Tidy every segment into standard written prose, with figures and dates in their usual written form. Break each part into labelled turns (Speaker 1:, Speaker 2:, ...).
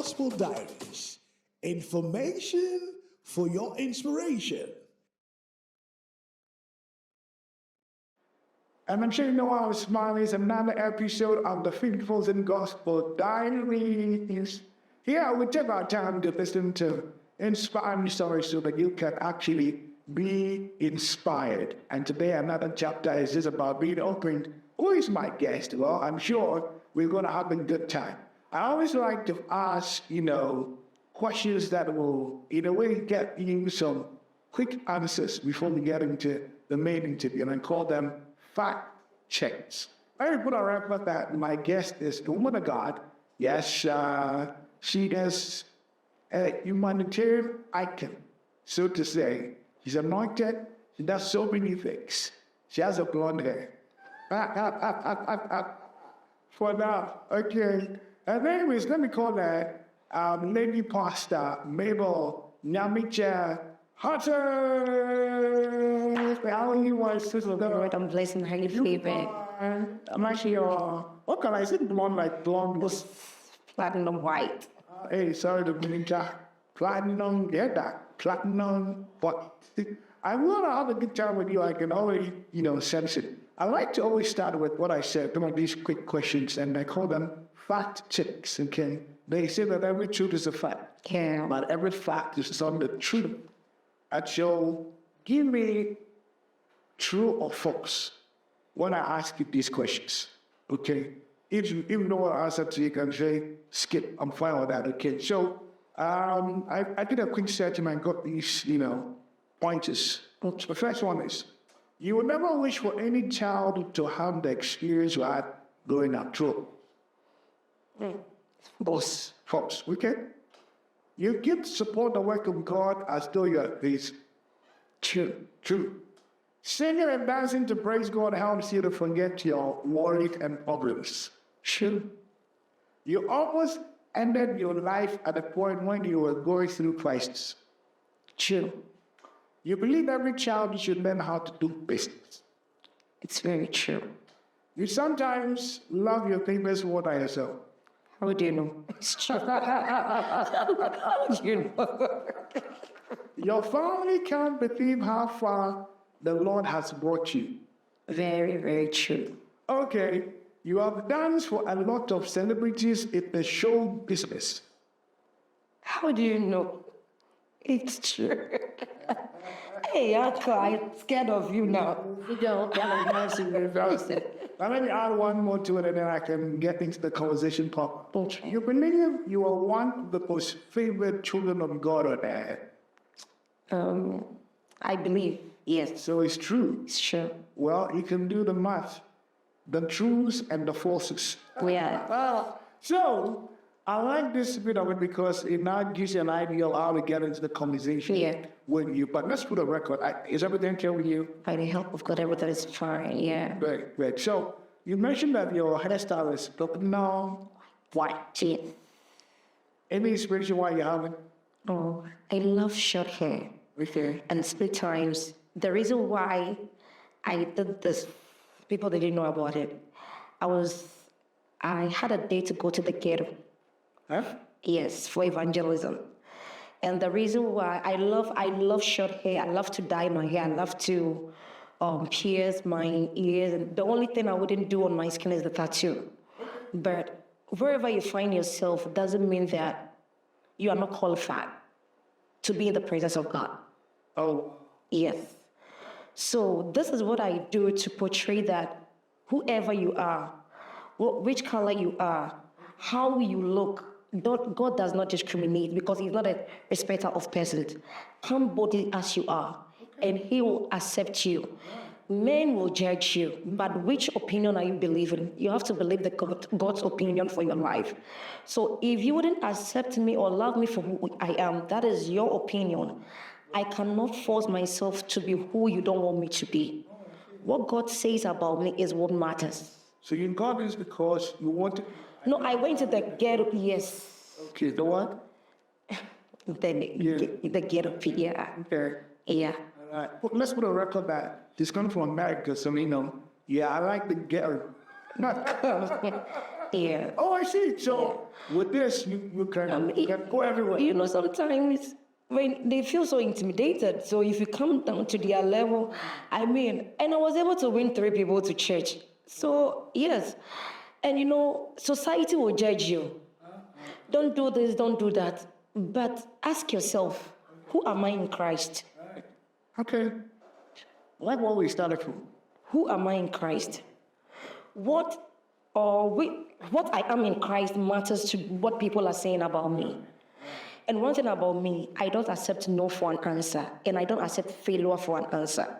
Speaker 1: Gospel Diaries. Information for your inspiration.
Speaker 2: And I'm sure you know I was smiling. It's another episode of the Fifi Folson Gospel Diaries. Here we take our time to listen to inspiring stories so that you can actually be inspired. And today another chapter is just about being opened. Who is my guest? Well, I'm sure we're going to have a good time. I always like to ask, questions that will, in a way, get you some quick answers before we get into the main interview. And I call them fact checks. I put on record that my guest is the woman of God. Yes, she is a humanitarian icon, so to say. She's anointed. She does so many things. She has a blonde hair. For now, okay. And anyways, let me call her Lady Pastor MABEL Nyamicha HANSON. How you want to
Speaker 3: Lord, I'm blessed and highly favored.
Speaker 2: I'm actually what color is it? Blonde, like blonde?
Speaker 3: Platinum white.
Speaker 2: Hey, sorry to be platinum, that platinum, but I want to have a good time with you. I can already, sense it. I like to always start with what I said, some of these quick questions, and I call them fact checks, okay? They say that every truth is a fact.
Speaker 3: Yeah.
Speaker 2: But every fact is on the truth. And so, give me true or false when I ask you these questions, okay? If you even know what answer to, you can say, skip, I'm fine with that, okay? So, I did a quick search and I got these, pointers.
Speaker 3: Okay.
Speaker 2: The first one is, you would never wish for any child to have the experience you had growing up. True.
Speaker 3: Boss.
Speaker 2: False. Okay? You give support the work of God as though you are His.
Speaker 3: True.
Speaker 2: True. Singing and dancing to praise God helps you to forget your worries and problems.
Speaker 3: True.
Speaker 2: You almost ended your life at a point when you were going through crisis.
Speaker 3: True.
Speaker 2: You believe every child should learn how to do business.
Speaker 3: It's very true.
Speaker 2: You sometimes love your famous water yourself.
Speaker 3: How do you know? It's true. How do you know?
Speaker 2: Your family can't believe how far the Lord has brought you.
Speaker 3: Very, very true.
Speaker 2: Okay, you have danced for a lot of celebrities in the show business.
Speaker 3: How do you know? It's true. Hey, I'm scared of you now. You don't
Speaker 2: Now let me add one more to it and then I can get into the conversation part.
Speaker 3: Okay.
Speaker 2: You believe you are one of the most favorite children of God on earth.
Speaker 3: I believe, yes.
Speaker 2: So it's true.
Speaker 3: It's true.
Speaker 2: Well, you can do the math, the truths and the falses.
Speaker 3: Yeah.
Speaker 2: So, I like this bit of it because it now gives you an idea of how to get into the conversation with you. But let's put a record. Is everything okay with you?
Speaker 3: By the help of God, everything is fine, yeah.
Speaker 2: Great. So, you mentioned that your hairstyle is platinum white.
Speaker 3: Yeah.
Speaker 2: Any inspiration why you have it?
Speaker 3: Oh, I love short hair.
Speaker 2: Okay.
Speaker 3: And split times. The reason why I did this, people didn't know about it. I had a day to go to the ghetto.
Speaker 2: Huh?
Speaker 3: Yes, for evangelism. And the reason why I love short hair. I love to dye my hair. I love to pierce my ears. And the only thing I wouldn't do on my skin is the tattoo. But wherever you find yourself doesn't mean that you are not qualified to be in the presence of God.
Speaker 2: Oh.
Speaker 3: Yes. So this is what I do to portray that whoever you are, which color you are, how you look, God does not discriminate because He's not a respecter of persons. Come boldly as you are, and He will accept you. Men will judge you, but which opinion are you believing? You have to believe God's opinion for your life. So if you wouldn't accept me or love me for who I am, that is your opinion. I cannot force myself to be who you don't want me to be. What God says about me is what matters.
Speaker 2: So you got this because you wanted...
Speaker 3: No, I went to the ghetto, yes.
Speaker 2: Okay, the what?
Speaker 3: The ghetto, yeah.
Speaker 2: Okay.
Speaker 3: Yeah.
Speaker 2: All right. Well, let's put a record that this comes from America, so I like the ghetto.
Speaker 3: Yeah.
Speaker 2: Oh, I see. So with this, you can go everywhere.
Speaker 3: You know, sometimes when they feel so intimidated, so if you come down to their level, I mean, and I was able to win 3 people to church. So, yes. And you know, society will judge you. Don't do this, don't do that. But ask yourself, who am I in Christ?
Speaker 2: Okay. Like what we started from.
Speaker 3: Who am I in Christ? What I am in Christ matters to what people are saying about me. And one thing about me, I don't accept no for an answer, and I don't accept failure for an answer.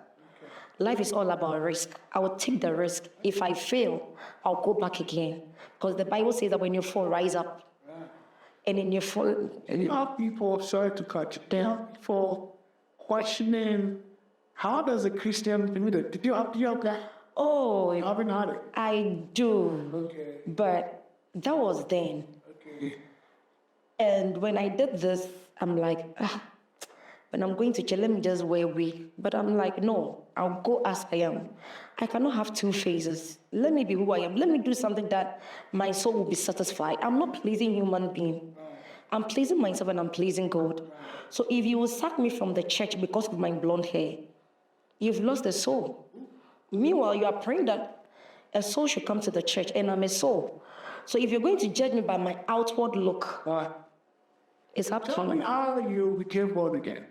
Speaker 3: Life is all about risk. I will take the risk. If I fail, I'll go back again. Because the Bible says that when you fall, rise up. And in your fall...
Speaker 2: And you have people, sorry to cut you down, for questioning, how does a Christian do that? Did you have that?
Speaker 3: Oh,
Speaker 2: You haven't had it?
Speaker 3: I do.
Speaker 2: Okay.
Speaker 3: But that was then.
Speaker 2: Okay.
Speaker 3: And when I did this, I'm like, when I'm going to church, let me just wear a wig. But I'm like, no, I'll go as I am. I cannot have 2 phases. Let me be who I am. Let me do something that my soul will be satisfied. I'm not pleasing human being. I'm pleasing myself and I'm pleasing God. So if you will sack me from the church because of my blonde hair, you've lost the soul. Meanwhile, you are praying that a soul should come to the church, and I'm a soul. So if you're going to judge me by my outward look, it's up to
Speaker 2: Tell me
Speaker 3: you.
Speaker 2: how you became born again.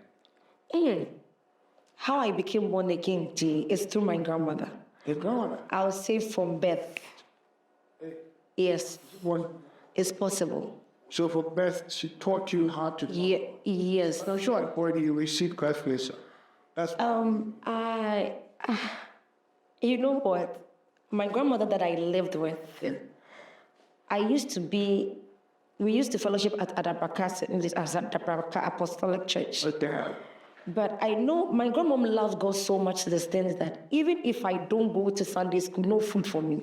Speaker 3: How I became born again, G, is through my grandmother.
Speaker 2: It's gone.
Speaker 3: I was saved from birth. Yes,
Speaker 2: One.
Speaker 3: it's possible.
Speaker 2: So for birth, she taught you how to.
Speaker 3: Yes.
Speaker 2: I'm sure when you received Christ for yourself. That's
Speaker 3: You know what? My grandmother that I lived with, we used to fellowship at Adabraka Apostolic Church.
Speaker 2: what the hell.
Speaker 3: But I know my grandmom loves God so much to the extent that even if I don't go to Sunday school, no food for me.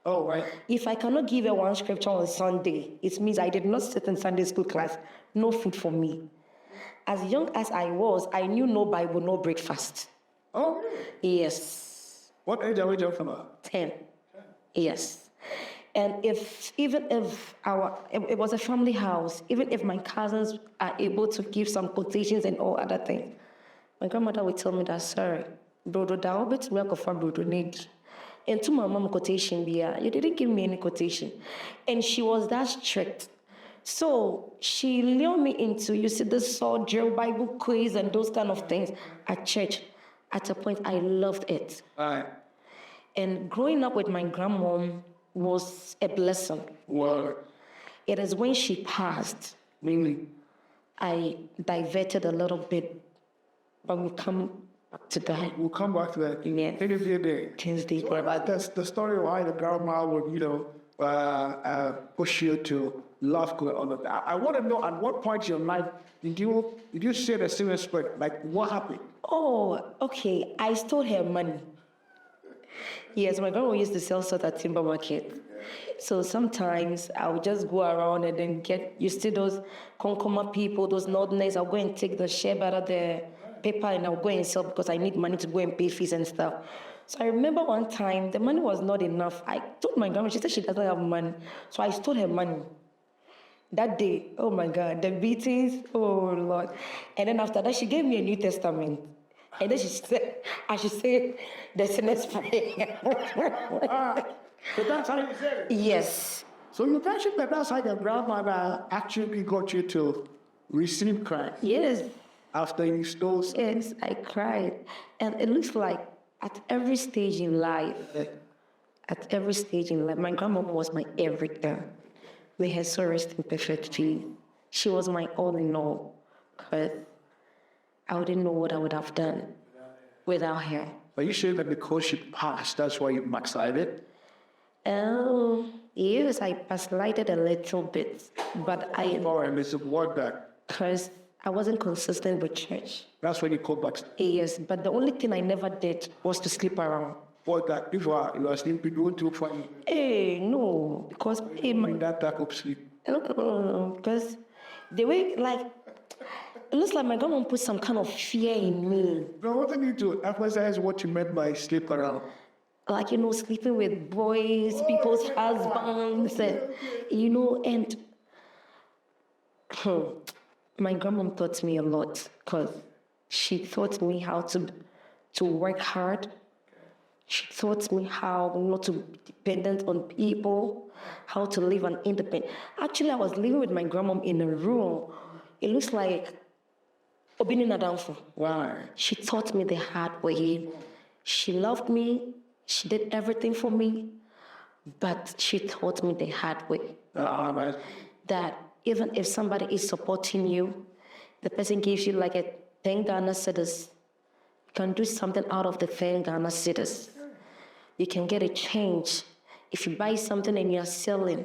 Speaker 2: Oh, right.
Speaker 3: If I cannot give her one scripture on Sunday, it means I did not sit in Sunday school class, no food for me. As young as I was, I knew no Bible, no breakfast.
Speaker 2: Oh,
Speaker 3: Yes.
Speaker 2: what age are we talking about?
Speaker 3: 10. Yes. And even if it was a family house, even if my cousins are able to give some quotations and all other things, my grandmother would tell me that, sorry, brodo da obet work for brodo need. And to my mom quotation, you didn't give me any quotation. And she was that strict. So she lured me into, you see, the sword drill, Bible quiz, and those kind of things at church. At a point, I loved it.
Speaker 2: All right.
Speaker 3: And growing up with my grandmom was a blessing.
Speaker 2: Well,
Speaker 3: It is when she passed,
Speaker 2: mainly.
Speaker 3: I diverted a little bit, but we'll come back to that.
Speaker 2: We'll come back to that.
Speaker 3: Yeah.
Speaker 2: Any day.
Speaker 3: Tuesday.
Speaker 2: That's the story why the grandma would, push you to love God. I want to know at what point in your life did you say the serious spirit? Like what happened?
Speaker 3: Oh, okay. I stole her money. Yes, my grandma used to sell salt at Timber Market. So sometimes I would just go around and then you see those Konkoma people, those Northerners, I'll go and take the share out of the paper and I'll go and sell because I need money to go and pay fees and stuff. So I remember one time, the money was not enough. I told my grandma, she said she doesn't have money. So I stole her money. That day, oh my God, the beatings, oh Lord. And then after that, she gave me a New Testament. And then she said, I should say the sinner's prayer.
Speaker 2: So that's how you said it?
Speaker 3: Yes.
Speaker 2: So you mentioned that that's how your grandmother actually got you to receive Christ
Speaker 3: Yes.
Speaker 2: after you stole.
Speaker 3: Yes, I cried. And it looks like at every stage in life, my grandmama was my everything. May her soul rest in perfect peace. She was my all in all. Because I wouldn't know what I would have done without her.
Speaker 2: Are you sure that because she passed, that's why you backslided?
Speaker 3: Yes, I backslided a little bit, but
Speaker 2: It's a word that.
Speaker 3: because I wasn't consistent with church.
Speaker 2: That's when you call back.
Speaker 3: Yes, but the only thing I never did was to sleep around.
Speaker 2: What that if you are sleeping, you want to find
Speaker 3: No, because
Speaker 2: in that type of sleep.
Speaker 3: because the way, like, it looks like my grandma put some kind of fear in me.
Speaker 2: No, I want you to emphasize what you meant by sleep around.
Speaker 3: like, sleeping with boys, people's husbands, and, and my grandmom taught me a lot because she taught me how to work hard. She taught me how not to be dependent on people, how to live an independent. Actually, I was living with my grandmom in a room. It looks like Obini Nadamfo.
Speaker 2: Wow.
Speaker 3: She taught me the hard way. She loved me. She did everything for me. But she taught me the hard way.
Speaker 2: Right.
Speaker 3: That even if somebody is supporting you, the person gives you like a 10 Ghana cedis, you can do something out of the 10 Ghana cedis. You can get a change. If you buy something and you're selling,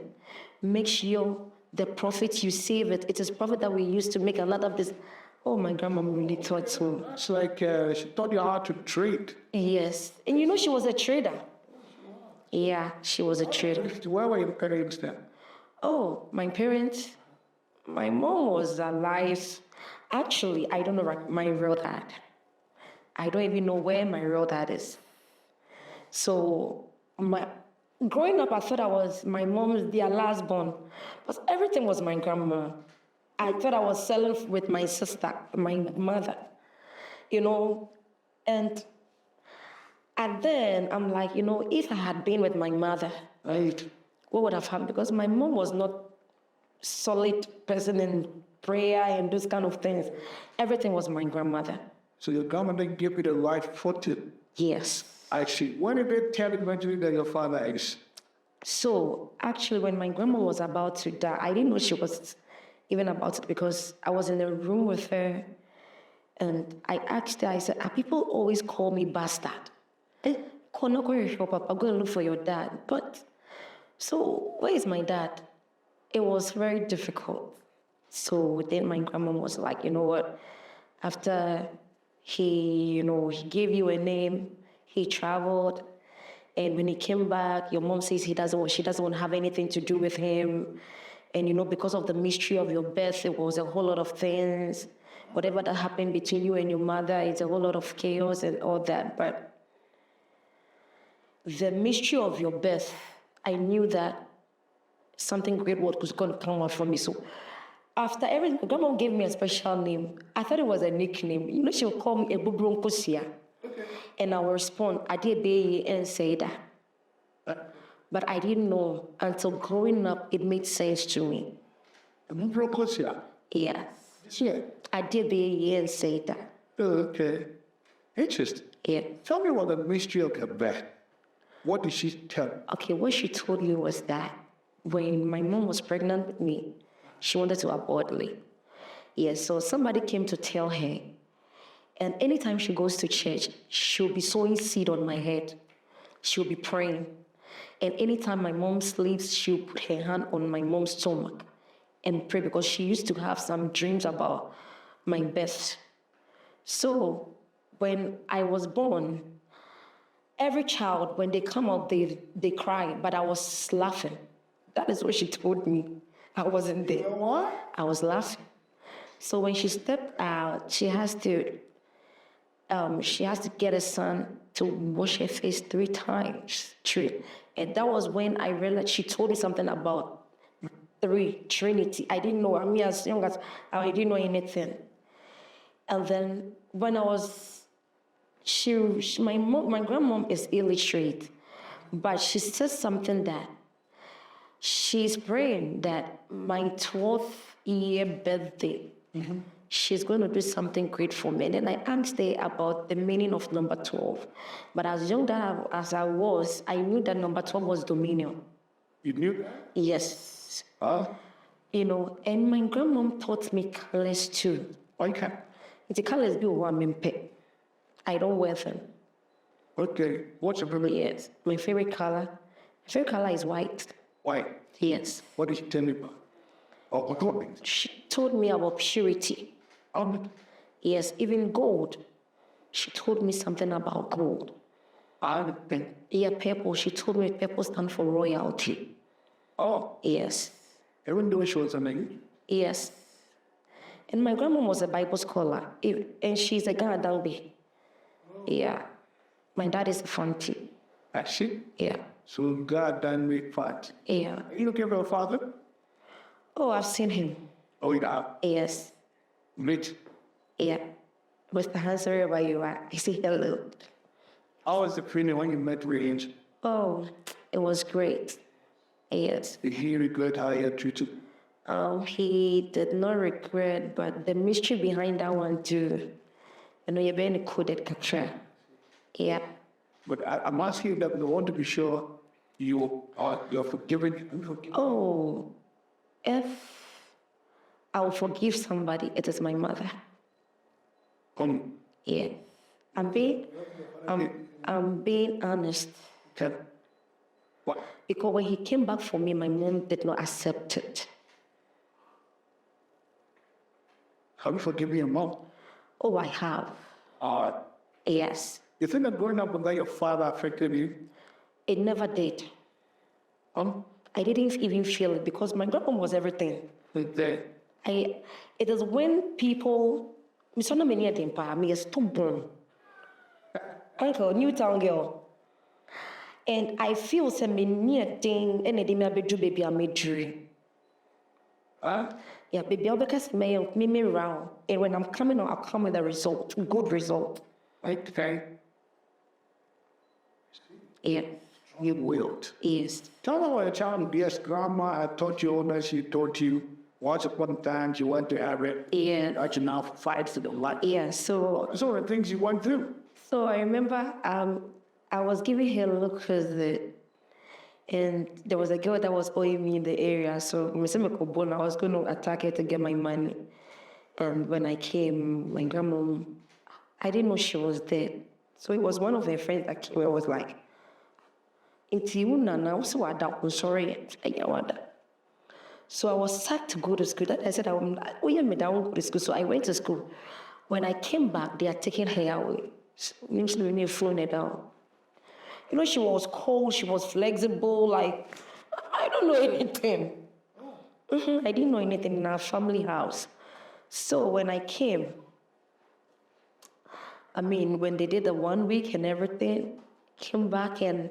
Speaker 3: make sure the profit you save it. It is profit that we use to make another business. Oh, my grandma really taught me.
Speaker 2: It's like she taught you how to trade.
Speaker 3: Yes. And she was a trader. Yeah, she was a trader.
Speaker 2: Where were your parents then?
Speaker 3: Oh, my parents, my mom was alive. Actually, I don't know my real dad. I don't even know where my real dad is. So, growing up, I thought I was my mom's their last born. But everything was my grandma. I thought I was selling with my sister, my mother, and then I'm like, if I had been with my mother,
Speaker 2: Right.
Speaker 3: what would have happened? Because my mom was not solid person in prayer and those kind of things. Everything was my grandmother.
Speaker 2: So your grandmother gave you the right footing.
Speaker 3: Yes.
Speaker 2: I see. When did they tell eventually that your father is?
Speaker 3: So actually, when my grandma was about to die, I didn't know she was even about it because I was in a room with her, and I asked her. I said, "People always call me bastard. Go and look for your dad." But so where is my dad? It was very difficult. So then my grandma was like, you know what? After he gave you a name, he traveled, and when he came back, your mom says she doesn't want to have anything to do with him. And because of the mystery of your birth, it was a whole lot of things. Whatever that happened between you and your mother, it's a whole lot of chaos and all that. But the mystery of your birth, I knew that something great was going to come out from me. So after everything, grandma gave me a special name. I thought it was a nickname. She would call me Ebubron Kosia. Okay. And I would respond, Adebe and say that. But I didn't know until growing up, it made sense to me.
Speaker 2: Ebubron Kosia?
Speaker 3: Yes.
Speaker 2: Yeah.
Speaker 3: Adebe and say that.
Speaker 2: Okay. Interesting.
Speaker 3: Yeah.
Speaker 2: Tell me what the mystery of her birth. What did she tell you?
Speaker 3: Okay, what she told me was that when my mom was pregnant with me, she wanted to abort me. Yes, so somebody came to tell her. And anytime she goes to church, she'll be sowing seed on my head. She'll be praying. And anytime my mom sleeps, she'll put her hand on my mom's stomach and pray because she used to have some dreams about my birth. So when I was born, every child, when they come out, they cry, but I was laughing. That is what she told me. I wasn't there.
Speaker 2: You know what?
Speaker 3: I was laughing. So when she stepped out, she has to get a son to wash her face 3 times. And that was when I realized she told me something about Trinity. I didn't know. I mean, as young as I didn't know anything. And then when I was, my grandmom is illiterate, but she said something that she's praying that my 12th year birthday, she's going to do something great for me. And then I asked her about the meaning of number 12. But as young as I was, I knew that number 12 was dominion.
Speaker 2: You knew that?
Speaker 3: Yes.
Speaker 2: Huh?
Speaker 3: And my grandmom taught me colors too.
Speaker 2: Okay.
Speaker 3: The colors be one pay. I don't wear them.
Speaker 2: Okay. What's your favorite?
Speaker 3: Yes. My favorite color is white.
Speaker 2: White.
Speaker 3: Yes.
Speaker 2: What did she tell you about? Oh, what?
Speaker 3: She told me about purity. Yes, even gold. She told me something about gold. Yeah, purple. She told me purple stands for royalty.
Speaker 2: Oh.
Speaker 3: Yes.
Speaker 2: Even though she was a man?
Speaker 3: Yes. And my grandma was a Bible scholar, and she's a Ghana. Yeah. My dad is a Fanti.
Speaker 2: That's it.
Speaker 3: Yeah.
Speaker 2: So God done made fat.
Speaker 3: Yeah.
Speaker 2: You looking for a father?
Speaker 3: Oh, I've seen him.
Speaker 2: Oh, yeah.
Speaker 3: Yes.
Speaker 2: Rich.
Speaker 3: Yeah. Mr. HANSON, wherever you are, I say hello.
Speaker 2: How was the feeling when you met Range?
Speaker 3: Oh, it was great. Yes.
Speaker 2: Did he regret how he had treated you?
Speaker 3: He did not regret, but the mystery behind that one too. You know, you're being coded capture. Yeah.
Speaker 2: But I'm asking you that we want to be sure you're forgiven.
Speaker 3: Oh, if I will forgive somebody, it is my mother. Yeah. I'm being honest.
Speaker 2: What?
Speaker 3: Because when he came back for me, my mom did not accept it.
Speaker 2: Have you forgiven your mom?
Speaker 3: Oh, I have. Yes.
Speaker 2: You think that growing up without your father affected you?
Speaker 3: It never did. I didn't even feel it because my grandma was everything.
Speaker 2: Then,
Speaker 3: It is when people, Uncle, Newtown girl. And I feel some near thing and a baby I made dream. Yeah, baby, I'll because me round. And when I'm coming out, I'll come with a result, good result.
Speaker 2: okay.
Speaker 3: Yeah.
Speaker 2: You willed.
Speaker 3: Yes.
Speaker 2: Tell me what a child, yes, grandma, I taught you all that she taught you. Once upon a time, you went to Arab.
Speaker 3: Yeah.
Speaker 2: That you now fight for the life.
Speaker 3: Yeah. So
Speaker 2: the things you went through.
Speaker 3: I remember I was giving her a look visit, and there was a girl that was owing me in the area. So I was going to attack her to get my money. And when I came, my grandma, I didn't know she was dead. So it was one of her friends that came. I was like, I'm sorry. So I was sacked to go to school. I said, I won't go to school. So I went to school. When I came back, they had taken her away. Usually when they flown her down. You know, she was cold, she was flexible, like, I don't know anything. I didn't know anything in our family house. So when I came, when they did the 1 week and everything, came back and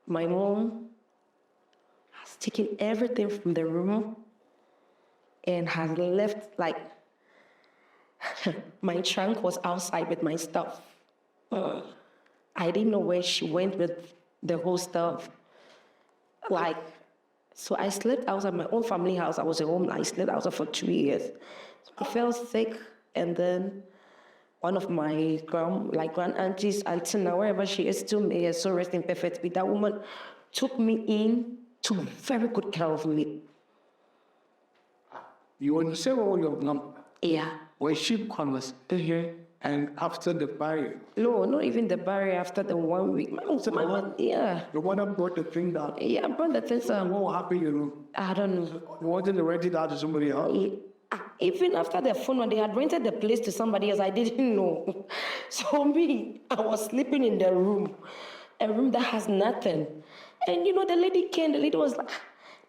Speaker 3: my mom has taken everything from the room and has left, like, my trunk was outside with my stuff. I didn't know where she went with the whole stuff. Like, so I slept outside my own family house. I was at home. I slept outside for 2 years. So I fell sick, and then one of my grand aunties, until now, wherever she is, still may so resting perfectly. That woman took me in, took very good care of me.
Speaker 2: You understand all your mom?
Speaker 3: Yeah.
Speaker 2: When she comes and after the barrier.
Speaker 3: No, not even the barrier after the 1 week. Yeah.
Speaker 2: The one that brought the thing down.
Speaker 3: Yeah, I brought the things down.
Speaker 2: What happened, you know?
Speaker 3: I don't know.
Speaker 2: You wanted to rent it out to somebody else?
Speaker 3: Even after the phone, when they had rented the place to somebody else, I didn't know. So me, I was sleeping in the room, a room that has nothing. And you know, the lady came, the lady was like,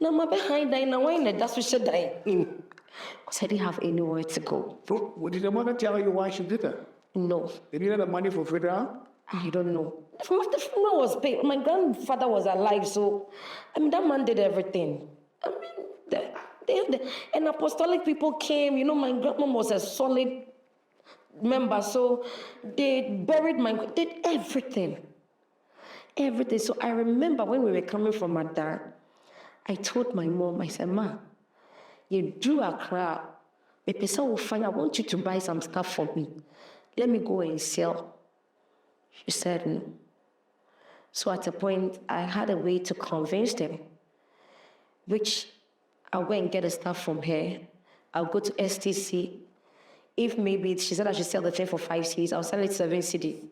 Speaker 3: "No, my behind that, now why that's what she died." Because I didn't have anywhere to go.
Speaker 2: So, did the mother tell you why she did that?
Speaker 3: No.
Speaker 2: They needed the money for funeral?
Speaker 3: I don't know. The funeral was paid. My grandfather was alive, so that man did everything. And apostolic people came. You know, my grandmom was a solid member, so they buried did everything. Everything. So I remember when we were coming from Accra, I told my mom, I said, "Ma, you do Accra. I want you to buy some stuff for me. Let me go and sell." She said no. So at a point, I had a way to convince them, which I'll go and get the stuff from her. I'll go to STC. If maybe she said I should sell the thing for 5 cedis, I'll sell it 7 cedis.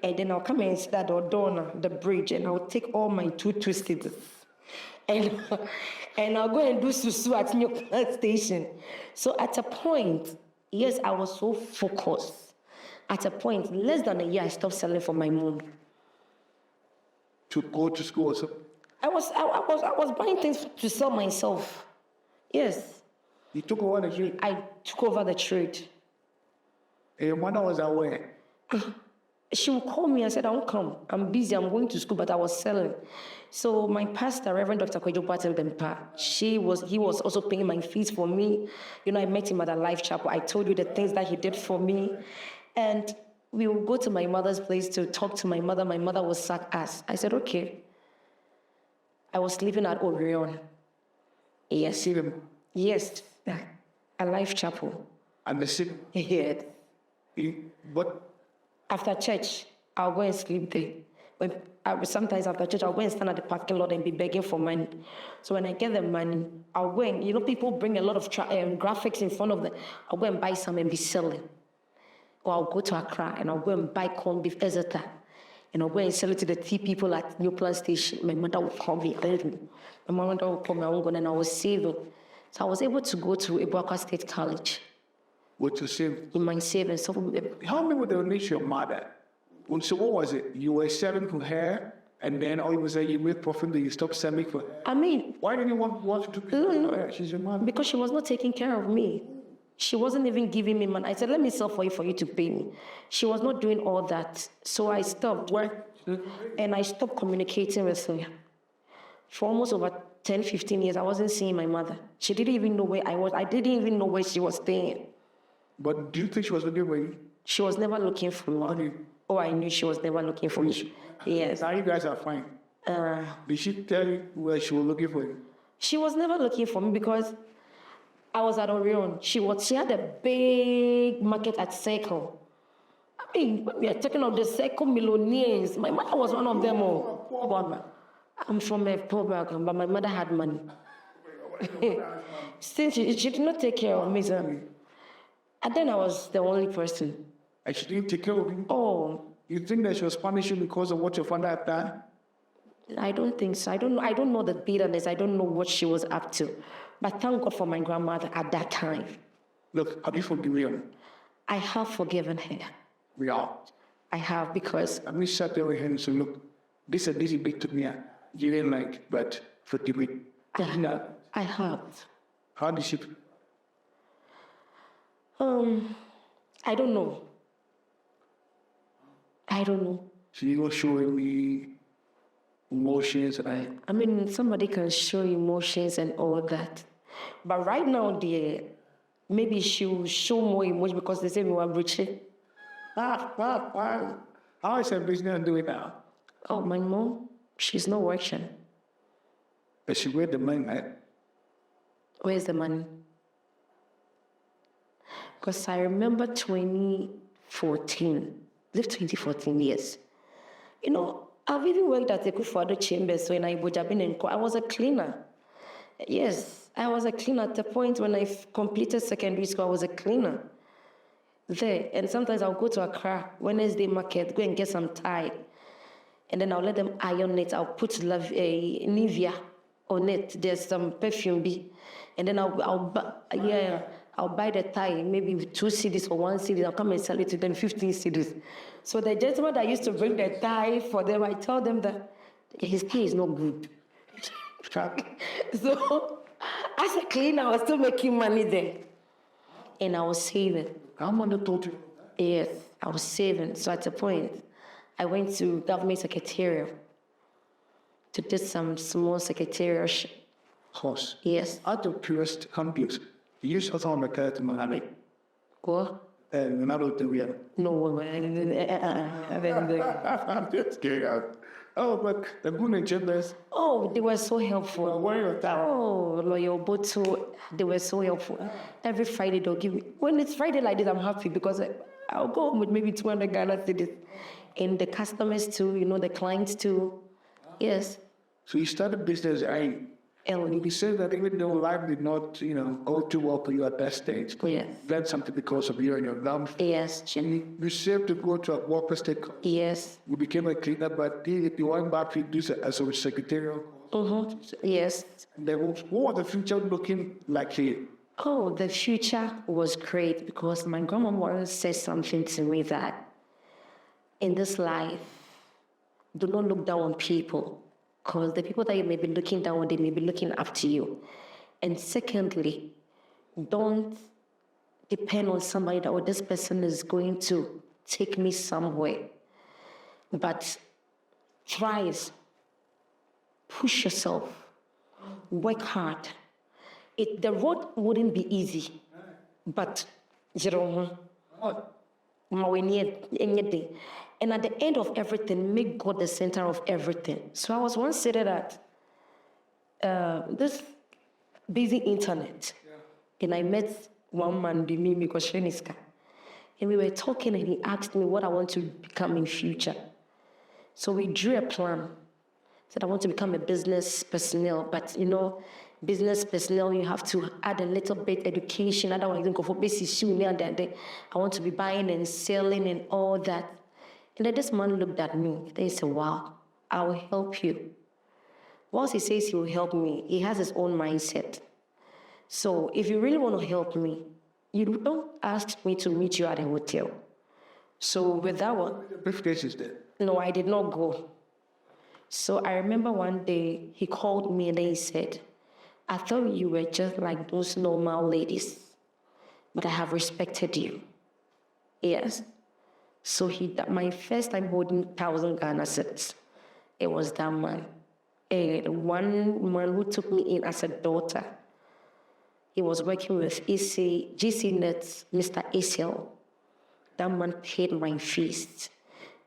Speaker 3: And then I'll come and sit at the bridge, and I'll take all my 2 cedis. And I'll go and do susu at Newtown station. So at a point, yes, I was so focused. At a point, less than a year, I stopped selling for my mom.
Speaker 2: To go to school or something?
Speaker 3: I was buying things to sell myself. Yes.
Speaker 2: You took over the trade?
Speaker 3: I took over the trade.
Speaker 2: And your mother was aware?
Speaker 3: she would call me and said, I won't come. I'm busy. I'm going to school, but I was selling. So my pastor, Reverend Dr. Kwejo Patel Dempa, he was also paying my fees for me. You know, I met him at a Life Chapel. I told you the things that he did for me. And we would go to my mother's place to talk to my mother. My mother would sack us. I said, okay. I was living at Orion. Yes. Yes. A Life Chapel.
Speaker 2: And the city.
Speaker 3: Yes.
Speaker 2: What?
Speaker 3: After church, I'll go and sleep there. Sometimes after church, I'll go and stand at the parking lot and be begging for money. So when I get the money, I'll go and, people bring a lot of graphics in front of them. I'll go and buy some and be selling. Or I'll go to Accra and I'll go and buy corned beef ezeta. And I'll go and sell it to the tea people at Newtown station. My mother will call me. My mother will call me, I won't go, and I was saving. So I was able to go to Accra State College.
Speaker 2: What you saved?
Speaker 3: In my savings. So,
Speaker 2: how many were the relation your mother? So what was it? You were selling for her, and then all of a sudden you made profit, then you stopped selling for her?
Speaker 3: I mean...
Speaker 2: Why didn't you want to
Speaker 3: do
Speaker 2: her? She's your mother.
Speaker 3: Because she was not taking care of me. She wasn't even giving me money. I said, let me sell for you to pay me. She was not doing all that. So I stopped.
Speaker 2: Why?
Speaker 3: And I stopped communicating with her. For almost over 10, 15 years, I wasn't seeing my mother. She didn't even know where I was. I didn't even know where she was staying.
Speaker 2: But do you think she was looking for you?
Speaker 3: She was never looking for me. Oh, I knew she was never looking for me. Yes.
Speaker 2: Now you guys are fine. Did she tell you where she was looking for you?
Speaker 3: She was never looking for me because I was at Orion. She had a big market at Circle. I mean, we are talking of the Circle millionaires. My mother was one of them all. I'm from a poor background, but my mother had money. Since she did not take care of me, sir. And then I was the only person.
Speaker 2: And she didn't take care of you?
Speaker 3: Oh.
Speaker 2: You think that she was punishing because of what your father had done?
Speaker 3: I don't think so. I don't know the bitterness. I don't know what she was up to. But thank God for my grandmother at that time.
Speaker 2: Look, have you forgiven her?
Speaker 3: I have forgiven her.
Speaker 2: We are.
Speaker 3: I have, because...
Speaker 2: Let me sat there with her and say, look, this is big to me. You didn't like, but forgive me.
Speaker 3: I have.
Speaker 2: How did she...
Speaker 3: I don't know. I don't know.
Speaker 2: She was showing me emotions and
Speaker 3: I mean, somebody can show emotions and all that. But right now, dear, maybe she'll show more emotion because they say we were breaching.
Speaker 2: How is her business doing now?
Speaker 3: Oh, my mom, she's not working.
Speaker 2: But she where the money at?
Speaker 3: Where's the money? Because I remember 2014, lived 2014 years. I've even worked at the Kufado Chambers when I was a cleaner. Yes, I was a cleaner at the point when I completed secondary school. I was a cleaner there. And sometimes I'll go to Accra, Wednesday market, go and get some tie. And then I'll let them iron it. I'll put Nivea on it. There's some perfume. And then I'll buy the tie, maybe with 2 CDs or 1 CD. I'll come and sell it to them, 15 CDs. So the gentleman that used to bring the tie for them, I tell them that his tie is not good. So as a cleaner, I was still making money there. And I was saving.
Speaker 2: How much told you?
Speaker 3: Yes, I was saving. So at a point, I went to government secretariat to do some small secretariat.
Speaker 2: Horse.
Speaker 3: Yes.
Speaker 2: Out of purest compute, you saw some of the money.
Speaker 3: What?
Speaker 2: And another thing,
Speaker 3: No,
Speaker 2: I'm just kidding. Oh, but the good journalists.
Speaker 3: Oh, they were so helpful.
Speaker 2: Well, where are you?
Speaker 3: Oh, Lawyer Boto, they were so helpful. Every Friday they'll give me. When it's Friday like this, I'm happy because I'll go home with maybe 200 Ghana cedis. And the customers too, the clients too. Yes.
Speaker 2: So you started business, and you said that even though life did not, go too well for you at that stage,
Speaker 3: Yes.
Speaker 2: you learned something because of you and your mom.
Speaker 3: Yes.
Speaker 2: You saved to go to a worker state.
Speaker 3: Yes.
Speaker 2: You became a cleaner, but you went back to do it as a secretarial.
Speaker 3: Mm-hmm. Yes.
Speaker 2: What was the future looking like here?
Speaker 3: Oh, the future was great because my grandma once said something to me that in this life, do not look down on people because the people that you may be looking down on, they may be looking up to you. And secondly, don't depend on somebody that, this person is going to take me somewhere. but thrive. Push yourself. Work hard. The road wouldn't be easy, but you know, and at the end of everything, make God the center of everything. So I was once seated at this busy internet, and I met one man, and we were talking, and he asked me what I want to become in future. So we drew a plan. Said I want to become a business personnel, but you know, business personnel, you have to add a little bit education. Otherwise, you don't go for basic shoe. I want to be buying and selling and all that. And then this man looked at me. They said, wow, I will help you. Once he says he will help me, he has his own mindset. So if you really want to help me, you don't ask me to meet you at a hotel. So with that one,
Speaker 2: The briefcase is there.
Speaker 3: no, I did not go. So I remember one day he called me and then he said, I thought you were just like those normal ladies, but I have respected you. Yes. So my first time holding 1,000 Ghana cedis, it was that man. And one man who took me in as a daughter, he was working with GC Nets, Mr. ACL. That man paid my fees.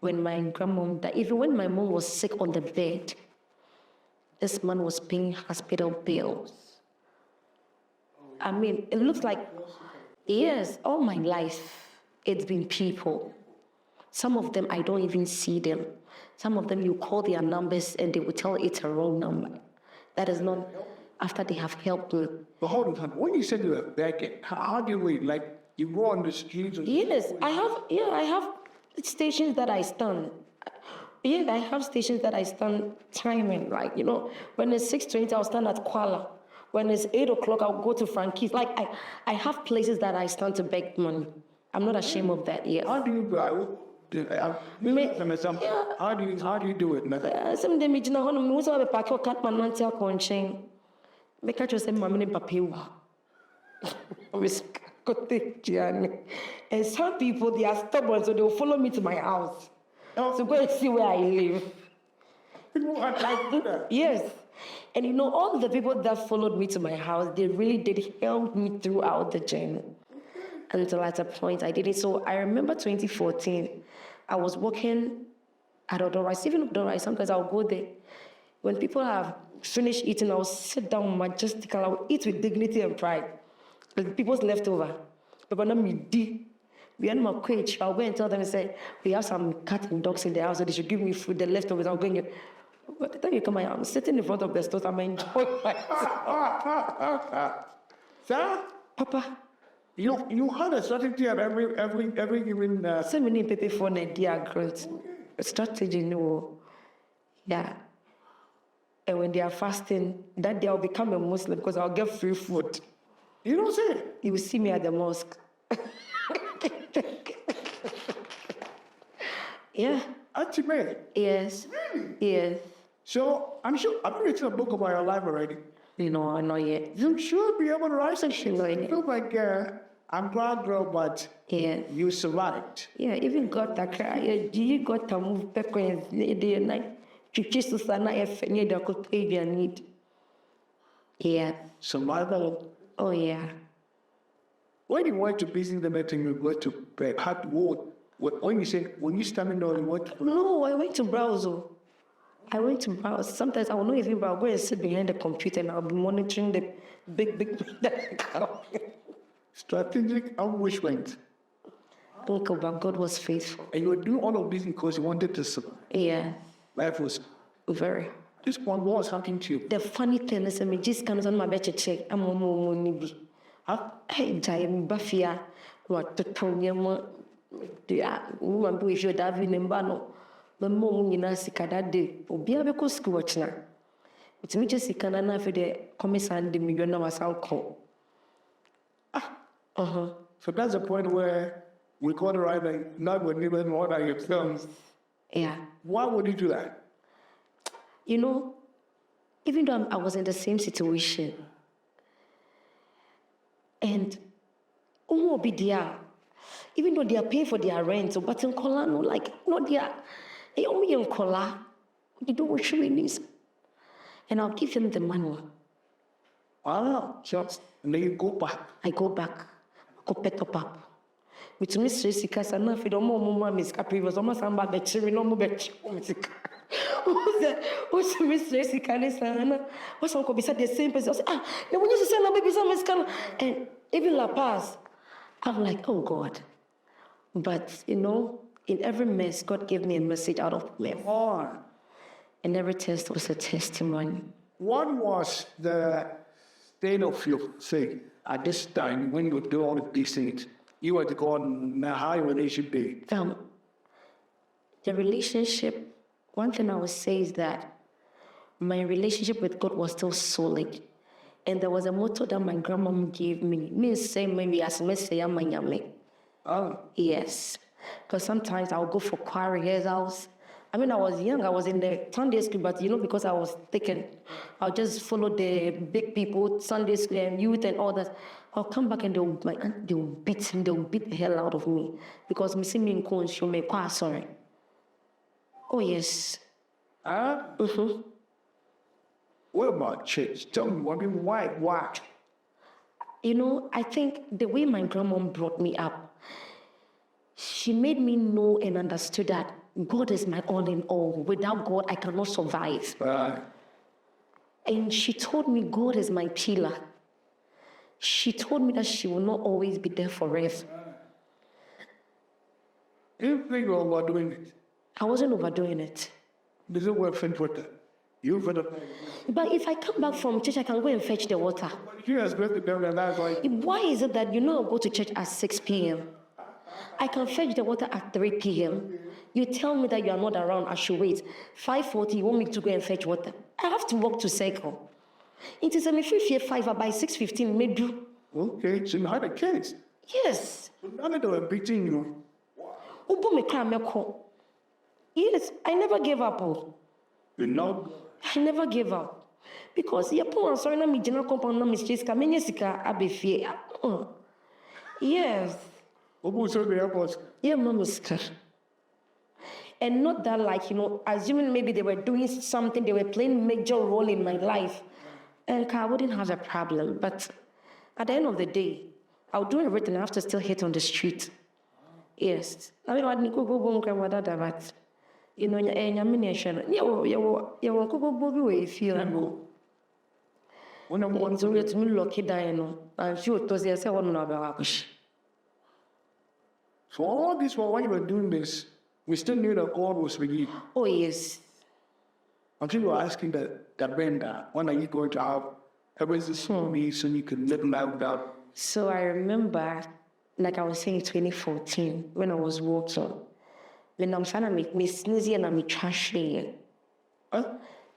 Speaker 3: When my grandmom died, even when my mom was sick on the bed, this man was paying hospital bills. I mean, it looks like, yes, all my life, it's been people. Some of them, I don't even see them. Some of them, you call their numbers and they will tell it's a wrong number. That is not after they have helped me.
Speaker 2: But hold on, when you said you were begging, how do you wait? Like, you go on the streets?
Speaker 3: Yes, I have stations that I stand. Yeah, I have stations that I stand timing. Like, you know, when it's 6:20, I'll stand at Kuala. When it's 8 o'clock, I'll go to Frankie's. Like, I have places that I stand to beg money. I'm not ashamed of that, yeah.
Speaker 2: How do you how do you do it?
Speaker 3: Some day, me, Jina, when we saw the park, cat man, man, tell conchain. Make her just say, Mamma, Papiwa. And some people, they are stubborn, so they will follow me to my house. So go and see where I live.
Speaker 2: People are like that.
Speaker 3: Yes. And you know, all the people that followed me to my house, they really did help me throughout the journey. Until at a point I did it. So I remember 2014, I was working at Odorice. Even Odorice, sometimes I'll go there. When people have finished eating, I'll sit down majestically. I'll eat with dignity and pride. The people's leftover. But when we had my coach, I'll go and tell them and say, we have some cats and dogs in the house, so they should give me food, the leftovers. I'll go and get. By the time you come out, I'm sitting in front of the stores, I'm enjoying myself.
Speaker 2: Sir?
Speaker 3: Papa.
Speaker 2: You had a strategy at every given.
Speaker 3: So many people for an idea growth. Strategy, no. Yeah. And when they are fasting, that day I'll become a Muslim because I'll get free food.
Speaker 2: You don't say it.
Speaker 3: You will see me at the mosque. Yeah.
Speaker 2: Auntie Mary.
Speaker 3: Yes.
Speaker 2: Really?
Speaker 3: Yes.
Speaker 2: So I'm sure I've written a book about your life already.
Speaker 3: You know, not yet.
Speaker 2: You should be able to write something.
Speaker 3: Not
Speaker 2: You
Speaker 3: yet.
Speaker 2: feel like I'm glad, girl, but
Speaker 3: Yeah.
Speaker 2: you survived.
Speaker 3: Yeah, even got Accra. You got to move back when the night. To sana if any the could pay their need. Yeah.
Speaker 2: Survival.
Speaker 3: Oh yeah.
Speaker 2: When you went to business the meeting, you go to bed. When you standing there, you went to
Speaker 3: No, I went to browse. I went to browse. Sometimes I will not even browse. Go and sit behind the computer and I'll be monitoring the big
Speaker 2: strategic ambushment.
Speaker 3: Uncle, but God was faithful.
Speaker 2: And you were doing all of this because you wanted to survive.
Speaker 3: Yeah,
Speaker 2: Life was
Speaker 3: very.
Speaker 2: this one was happening to you.
Speaker 3: The funny thing is, I mean, just comes on my bed to check. I'm on money. Hey, Jay, Buffia, what the Tony, the woman who is your David and Bano, the mom in Asica that day, or be able to school. It's me just can enough for the commissar and the million of us alcohol.
Speaker 2: So that's the point where we got to write like, not when even what are your films.
Speaker 3: Yeah.
Speaker 2: Why would you do that?
Speaker 3: You know, even though I was in the same situation, and be there, even though they are paying for their rent, but in Colano, like, no, they are, They owe me a collar. You do what you need. And I'll give them the money.
Speaker 2: Just, and then you go back.
Speaker 3: I go back, go pet up. With Miss Jessica, and if you don't know, Miss Capri was almost on the cherry, no more bet. What's Miss Jessica? What's Uncle beside the same person? The one you send a baby, some Miss Can, and even La Paz. I'm like, oh God. But, you know, in every mess, God gave me a message out of me. And every test was a testimony.
Speaker 2: What was the state of your faith at this time when you would do all of these things? You were to go on a high relationship be.
Speaker 3: The relationship, one thing I would say is that my relationship with God was still solid. And there was a motto that my grandmom gave me. Means say maybe as me say I'm Yes. Because sometimes I'll go for choir rehearsals. I mean, I was young, I was in the Sunday school, but you know, because I was taken, I'll just follow the big people, Sunday school and youth and all that. I'll come back and they'll beat the hell out of me. Because me see me in cones, you may quite sorry. Oh, yes.
Speaker 2: What about church? Tell me, why?
Speaker 3: You know, I think the way my grandmom brought me up, she made me know and understood that God is my all in all. Without God, I cannot survive. And she told me God is my pillar. She told me that she will not always be there forever.
Speaker 2: You think you're overdoing it?
Speaker 3: I wasn't overdoing it.
Speaker 2: This is what fetch water. You for the.
Speaker 3: But if I come back from church, I can go and fetch the water.
Speaker 2: You has got to tell them that's why.
Speaker 3: Why is it that you know I go to church at 6 p.m.? I can fetch the water at 3 p.m. You tell me that you are not around, I should wait. 5:40, you want me to go and fetch water? I have to walk to cycle. It is a me 5 by 6:15, maybe.
Speaker 2: Okay, so you had a case.
Speaker 3: Yes.
Speaker 2: So none of them are beating you.
Speaker 3: Yes, I never gave up.
Speaker 2: You know.
Speaker 3: I never gave up. Because sorry, na me general compound na mistakes ka menye sika abefie. Yes. Yeah, mama scared. And not that like, you know, assuming maybe they were doing something, they were playing major role in my life. And I wouldn't have a problem. But at the end of the day, I'll do everything. I have to still hit on the street. Yes. I mean, I didn't go but you know, you feel.
Speaker 2: When I'm one
Speaker 3: to me lucky dying, I'm sure it was the one about.
Speaker 2: So all this while you were doing this, we still knew that God was with you.
Speaker 3: Oh yes.
Speaker 2: Until you were asking that Brenda, when are you going to have everything for me so you can live life without?
Speaker 3: So I remember, like I was saying, 2014, when I was walking, when I'm trying to make me sneezy and I'm trash here.
Speaker 2: Huh?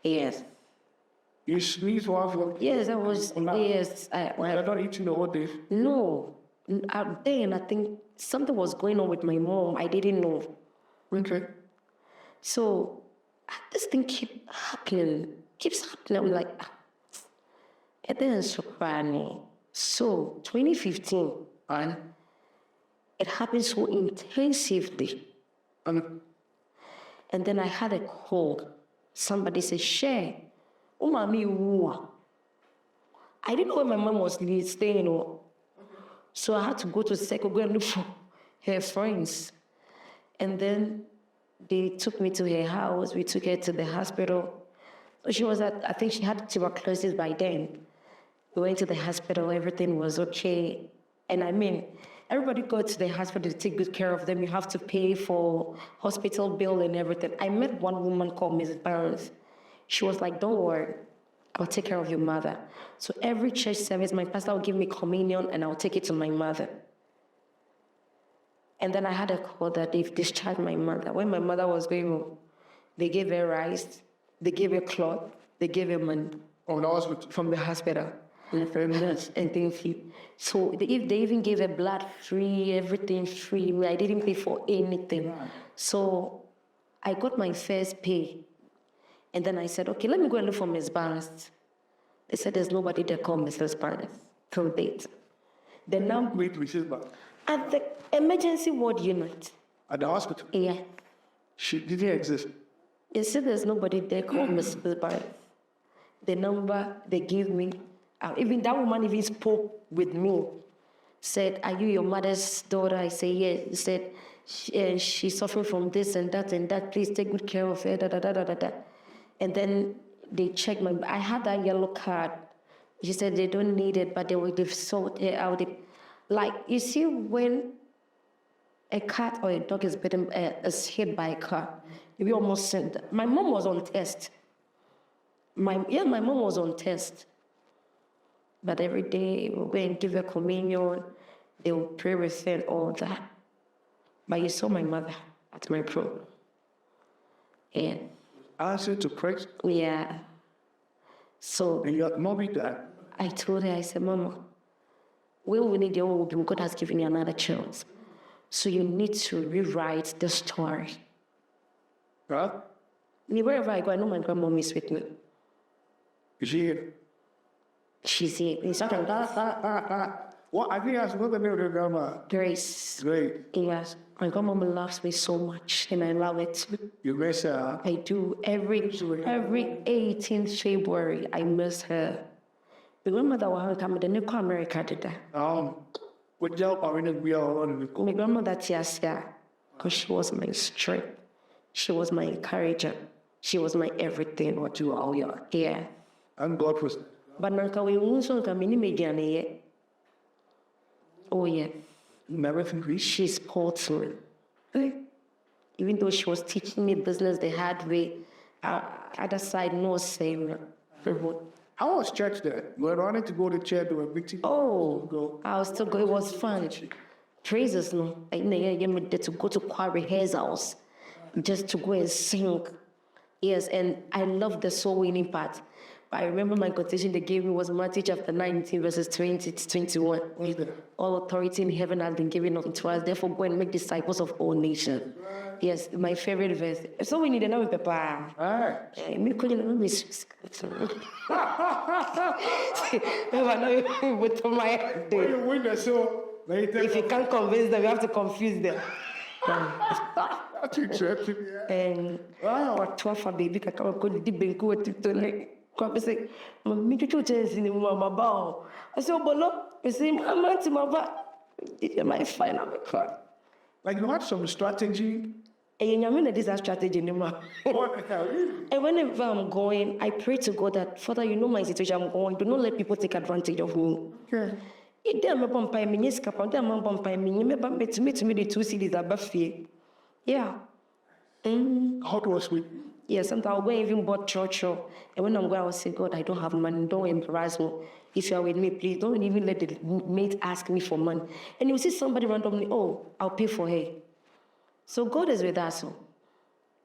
Speaker 3: Yes.
Speaker 2: You sneeze while
Speaker 3: yes, I was. Yes.
Speaker 2: You're not eating the whole day?
Speaker 3: No. Then I think something was going on with my mom. I didn't know.
Speaker 2: Okay.
Speaker 3: So this thing keeps happening. I'm like, it didn't surprise me. So 2015, and it happened so intensively. And then I had a call. Somebody said, "Share. Oh, mommy, I didn't know where my mom was staying. So I had to go to Seko, go and look for her friends. And then they took me to her house. We took her to the hospital. She was I think she had tuberculosis by then. We went to the hospital, everything was okay. And I mean, everybody goes to the hospital to take good care of them. You have to pay for hospital bill and everything. I met one woman called Mrs. Barnes. She was like, "Don't worry, I'll take care of your mother." So every church service, my pastor will give me communion and I'll take it to my mother. And then I had a call that they've discharged my mother. When my mother was going home, they gave her rice, they gave her cloth, they gave her money.
Speaker 2: Oh, the hospital?
Speaker 3: From the hospital. And things. So they even gave her blood free, everything free. I didn't pay for anything. Right. So I got my first pay. And then I said, okay, let me go and look for Ms. Barnes. They said there's nobody there called Mrs. Barnes till date. Then now,
Speaker 2: wait, Mrs. Barnes?
Speaker 3: At the emergency ward unit.
Speaker 2: At the hospital?
Speaker 3: Yeah.
Speaker 2: She didn't exist.
Speaker 3: He said there's nobody there called Mrs. Barnes. The number they gave me, even that woman even spoke with me. Said, "Are you your mother's daughter?" I say, "Yes." He said, "She's suffering from this and that and that. Please take good care of her." Da, da, da, da, da, da. And then they checked I had that yellow card. She said they don't need it, but they've sold it out. Like, you see, when a cat or a dog is bitten, is hit by a car, we almost sent. My mom was on test. My mom was on test. But every day we'll go and give her communion. They will pray with her and all that. But you saw my mother at my program. Yeah.
Speaker 2: Asked her to pray.
Speaker 3: Yeah. So
Speaker 2: And your mommy died.
Speaker 3: I told her, I said, "Mama, we will need your own. God has given you another chance. So you need to rewrite the story."
Speaker 2: Huh?
Speaker 3: Wherever I go, I know my grandmom is with me.
Speaker 2: Is she here?
Speaker 3: She's here. It's not
Speaker 2: Well, I think that's what the name of your grandma.
Speaker 3: Grace.
Speaker 2: Great.
Speaker 3: Yes. My grandmom loves me so much, and I love it.
Speaker 2: You miss her, huh?
Speaker 3: I do. Every 18th February, I miss her. My grandmother was coming to America today.
Speaker 2: What job are in the real?
Speaker 3: My grandmother, Tiasia, because she was my strength. She was my encourager. She was my everything.
Speaker 2: What you are, yeah.
Speaker 3: Yeah.
Speaker 2: And God was.
Speaker 3: But nanka we unso nka mini mediane ye. Oh yeah.
Speaker 2: Never think we.
Speaker 3: She supports me. Even though she was teaching me business the hard way, other side no same.
Speaker 2: How was church there? You were wanting to go to church or a meeting?
Speaker 3: Oh, I was still go. It was fun. Praises no. I get to go to choir rehearsals, just to go and sing. Yes, and I love the soul winning part. I remember my quotation they gave me was Matthew chapter 19, verses 20 to 21. All authority in heaven has been given unto us. Therefore, go and make disciples of all nations. Yes, my favorite verse. So we need to know Papa. Me couldn't know this. If you can't convince them, you have to confuse them. And what 12 baby can come and deep and go to come say, "Me to church in my bow." I said, "Bolo," I say, "I'm to my back." My final card.
Speaker 2: Like you had some strategy.
Speaker 3: And you mean this is a strategy anymore.
Speaker 2: What the hell?
Speaker 3: And whenever I'm going, I pray to God that, Father, you know my situation I'm going. Do not let people take advantage of me.
Speaker 2: Okay.
Speaker 3: If they are bumping me, yes, Captain, they are bumping me. Me to me the 2 cities are buffy. Yeah.
Speaker 2: Hot was with.
Speaker 3: Yeah, sometimes I'll go and even bought church. And when I'm going, I will say, "God, I don't have money. Don't embarrass me. If you are with me, please don't even let the mate ask me for money." And you see somebody randomly, "Oh, I'll pay for her." So God is with us.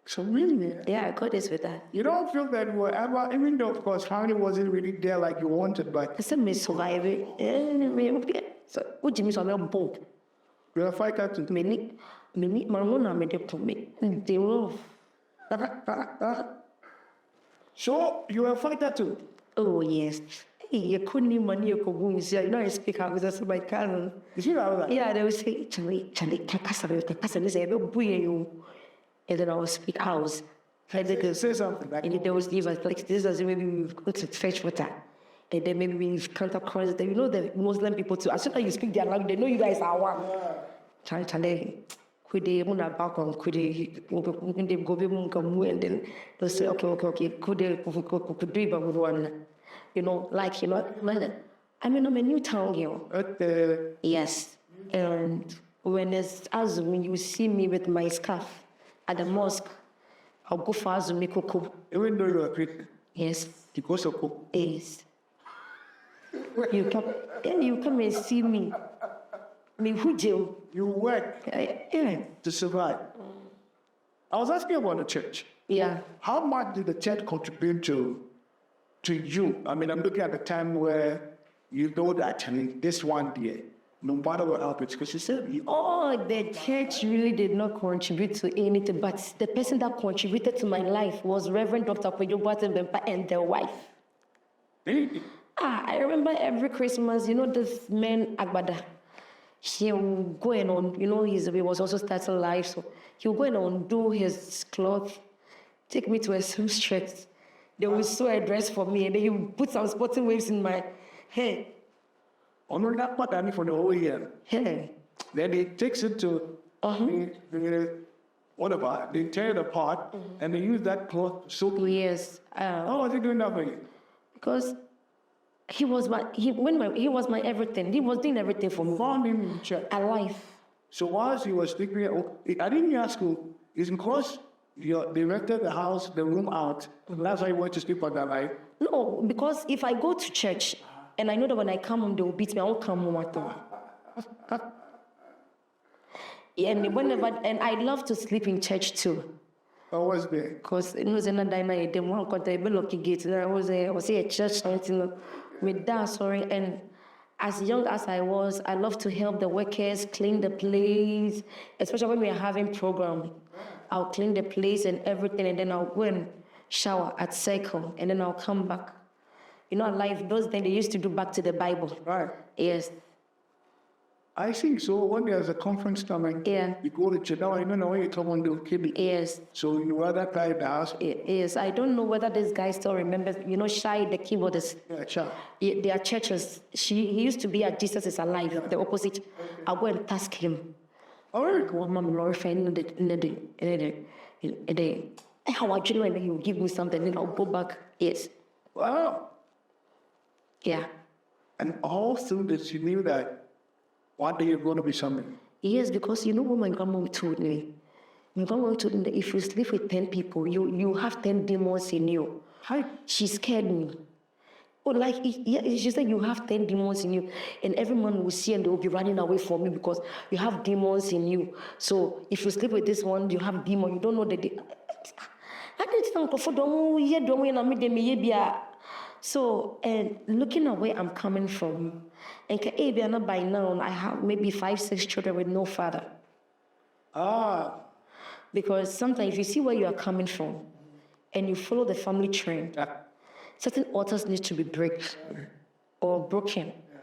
Speaker 2: So really,
Speaker 3: Yeah, God is with us.
Speaker 2: you don't feel that whatever, even though of course family wasn't really there like you wanted, but
Speaker 3: I said, "Me survive it." So, what do you mean? So I'm bold.
Speaker 2: you are fight that to
Speaker 3: Me, my mom, me de me. They love.
Speaker 2: So you are fight that too.
Speaker 3: Oh yes. Hey, you couldn't even money you could go and say, "You know, I speak how with my cousin."
Speaker 2: You see how that?
Speaker 3: Yeah, they would say, Charlie, they say, and then I would speak house.
Speaker 2: Say something like.
Speaker 3: And they would leave us like this, as maybe we've got to fetch water. And then maybe we've come across them. You know, the Muslim people too. As soon as you speak their language, they know you guys are one. Charlie, could they on our back on could they go and then they'll say, okay, could do it, but with one. You know, like, you know, I mean, I'm a newtown girl. Yes. And when it's Azumi, you see me with my scarf at the mosque. I'll go for Azumi Koko.
Speaker 2: Even though you are Christian,
Speaker 3: Yes.
Speaker 2: because of cook.
Speaker 3: Yes. You come and see me. Me who jail?
Speaker 2: You work
Speaker 3: Yeah.
Speaker 2: to survive. I was asking about the church.
Speaker 3: Yeah.
Speaker 2: How much did the church contribute to you? I mean, I'm looking at the time where you know that actually this one day, no matter what happens, because you said,
Speaker 3: Oh, the church really did not contribute to anything, but the person that contributed to my life was Reverend Dr. Pedro Bempa and their wife.
Speaker 2: hey,
Speaker 3: I remember every Christmas, you know, this man Agbada. he'll go and he was also starting life, so he'll go and undo his cloth, take me to a seamstress. They will sew a dress for me, and then he will put some sporting waves in my hair.
Speaker 2: Only that part I need for the whole year.
Speaker 3: Hair.
Speaker 2: Then he takes it to whatever. They tear it apart and they use that cloth to sew.
Speaker 3: Yes.
Speaker 2: How was he doing that for you?
Speaker 3: Because he was my everything. He was doing everything for me.
Speaker 2: Found him in church.
Speaker 3: Alive.
Speaker 2: So whilst he was sleeping, I didn't ask you, is because they rented the house, the room out, that's why you went to sleep on that night?
Speaker 3: No, because if I go to church and I know that when I come home they will beat me, I won't come home at all. And I love to sleep in church too.
Speaker 2: I was there.
Speaker 3: Because it was another night, they want to be lucky gate. I was a church something with that, sorry. And as young as I was, I love to help the workers clean the place, especially when we are having program. I'll clean the place and everything, and then I'll go and shower at Circle, and then I'll come back. Life, those things they used to do back to the Bible.
Speaker 2: Right.
Speaker 3: Yes.
Speaker 2: I think so. When there's a conference coming, you go to church. Now I don't know when you come on the KB.
Speaker 3: Yes.
Speaker 2: So you were that guy in the house?
Speaker 3: Yes. I don't know whether this guy still remembers, Shai, the keyboardist.
Speaker 2: Yeah, sure.
Speaker 3: Their churches. He used to be at Jesus is Alive, the opposite. I'll go and task him.
Speaker 2: All right.
Speaker 3: One mom glorify in the how I you and he will give me something, then I'll go back. Yes.
Speaker 2: Wow.
Speaker 3: Yeah.
Speaker 2: And all through this, you knew that one day you're going to be something.
Speaker 3: Yes, because what my grandma told me? My grandma told me that if you sleep with 10 people, you have 10 demons in you.
Speaker 2: Hi.
Speaker 3: She scared me. She said you have 10 demons in you, and every man will see and they will be running away from you because you have demons in you. So if you sleep with this one, you have demon. You don't know that So, and looking at where I'm coming from, and by now I have maybe 5-6 children with no father. Because sometimes if you see where you are coming from, and you follow the family trend, certain altars need to be broken.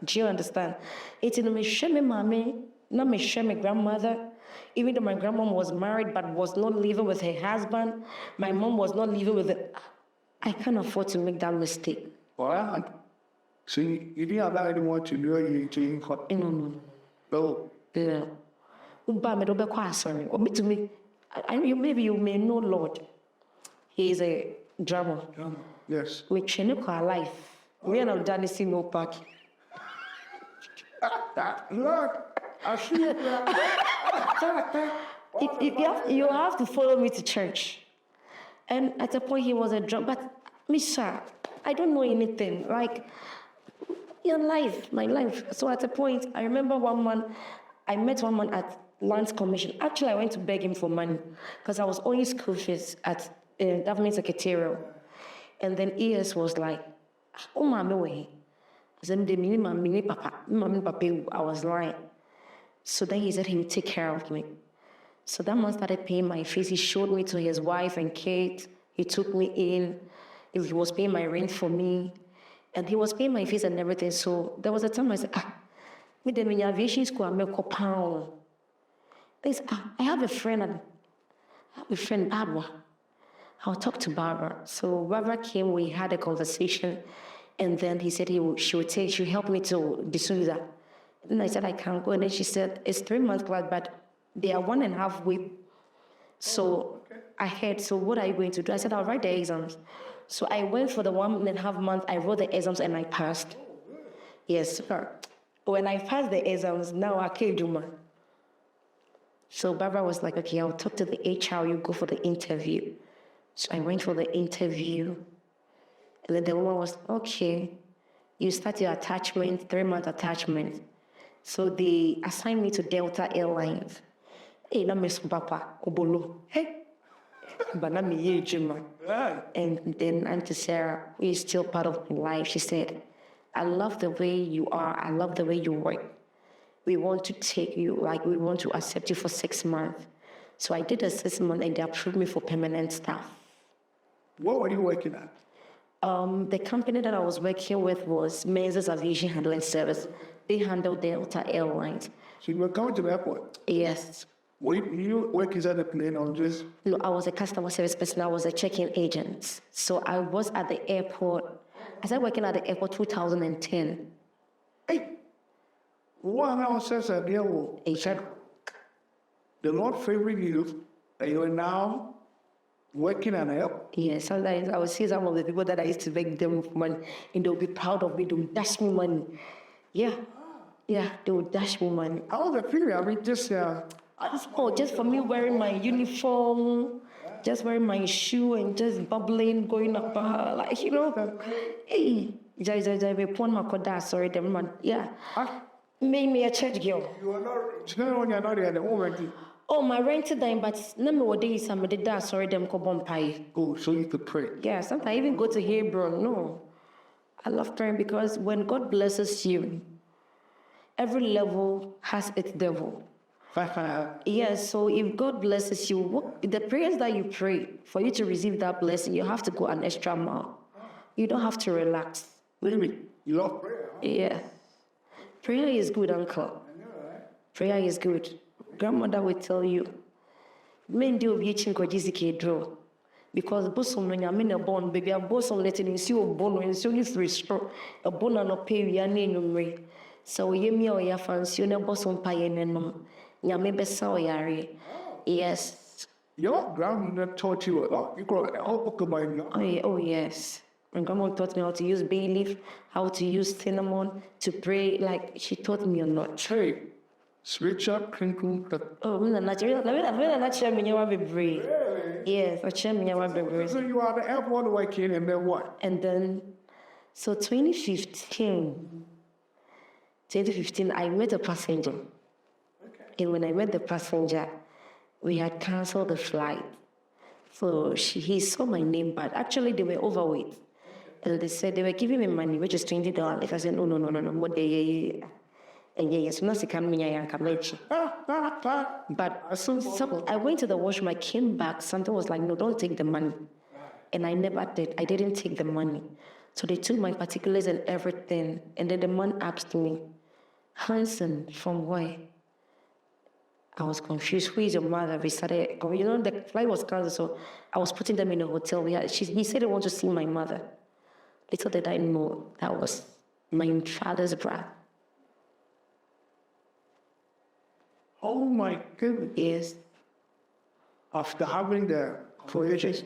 Speaker 3: Do you understand? It's in my mommy, not my grandmother. Even though my grandmom was married but was not living with her husband, my mom was not living with it. I can't afford to make that mistake.
Speaker 2: Well, so you didn't allow anyone to know you to input?
Speaker 3: No.
Speaker 2: No.
Speaker 3: Yeah. Sorry. To me, maybe you may know Lord. He is a drummer.
Speaker 2: Yes.
Speaker 3: We train our life. We are not done to see no park.
Speaker 2: Look, I see it.
Speaker 3: You have to follow me to church. And at a point he was a drummer. But Misha, I don't know anything. Like your life, my life. So at a point, I remember I met one man at Lands Commission. Actually, I went to beg him for money because I was owing school fees at government secretarial. And then ES was like, oh, mommy, way. I was lying. So then he said he would take care of me. So that man started paying my fees. He showed me to his wife and Kate. He took me in. He was paying my rent for me. And he was paying my fees and everything. So there was a time I said, me the aviation school, I'm a pound. I have a friend, Barbara. I'll talk to Barbara. So Barbara came, we had a conversation, and then he said she would help me to D'Souza. Then I said, I can't go. And then she said, it's 3 months class, but they are 1.5 weeks. So I had, so what are you going to do? I said, I'll write the exams. So I went for the 1.5 months, I wrote the exams and I passed. Yes, sir. When I passed the exams, now I can't do more. So Barbara was like, okay, I'll talk to the HR, you go for the interview. So I went for the interview. And then the woman was, okay, you start your attachment, 3-month attachment. So they assigned me to Delta Airlines. Hey, na miss Papa, Obolo. Hey. But not me, Jim. And then Auntie Sarah, who is still part of my life, she said, I love the way you are. I love the way you work. We want to take you, we want to accept you for 6 months. So I did a 6 months and they approved me for permanent staff.
Speaker 2: What were you working at?
Speaker 3: The company that I was working with was Men's Aviation Handling Service. They handle Delta Airlines.
Speaker 2: So you were coming to the airport.
Speaker 3: Yes.
Speaker 2: You work inside the plane or just?
Speaker 3: No, I was a customer service person. I was a check-in agent. So I was at the airport. I started working at the airport 2010.
Speaker 2: Hey, one house says a deal said the Lord favoring you, and you are now working at an airport.
Speaker 3: Yeah, sometimes I would see some of the people that I used to beg them for money, and they'll be proud of me. They'll dash me money. Yeah, they will dash me money.
Speaker 2: How was the feeling? I mean, just
Speaker 3: Just for me wearing my uniform, just wearing my shoe and just bubbling, going up, like, hey, sorry, the man, yeah. Made me a church girl.
Speaker 2: you are not. You're not there. The already.
Speaker 3: Oh, my rented time, but none of days I did that, sorry, them pie.
Speaker 2: Oh, so you could pray.
Speaker 3: Yeah, sometimes I even go to Hebron. No, I love praying because when God blesses you, every level has its devil. Yes, so if God blesses you, the prayers that you pray, for you to receive that blessing, you have to go an extra mile. You don't have to relax.
Speaker 2: Really? You love prayer?
Speaker 3: Yeah. Prayer is good, uncle. Prayer is good. Grandmother will tell you, men do be draw. Because bosom when I'm in a bone, baby, a bosom letting in see a bone and so you restore a bone and a pay your name. So ye me or your fancy, you never bosom pie and Yamebe Sawari. Yes.
Speaker 2: Your grandmother taught you a lot. You call it
Speaker 3: Oh, yes. My grandma taught me how to use bay leaf, how to use cinnamon to pray. Like, she taught me a lot.
Speaker 2: Hey, switch up, crinkle.
Speaker 3: Oh, I'm not sure. I'm not sure. Yes, I'm sure.
Speaker 2: So you are the airport working, and then what?
Speaker 3: And then, so 2015, I met a passenger. And when I met the passenger, we had canceled the flight. So he saw my name, but actually they were overweight. And they said they were giving me money, which is $20. Like I said, no. What they and yes, not to come here, but so I went to the washroom, I came back, something was like, no, don't take the money. And I never did. I didn't take the money. So they took my particulars and everything. And then the man asked me, HANSON, from where? I was confused. Who is your mother? We started, the flight was canceled, so I was putting them in a hotel. He said he wanted to see my mother. Little did I know that was my father's brother.
Speaker 2: Oh my goodness.
Speaker 3: Yes.
Speaker 2: After having the provisions,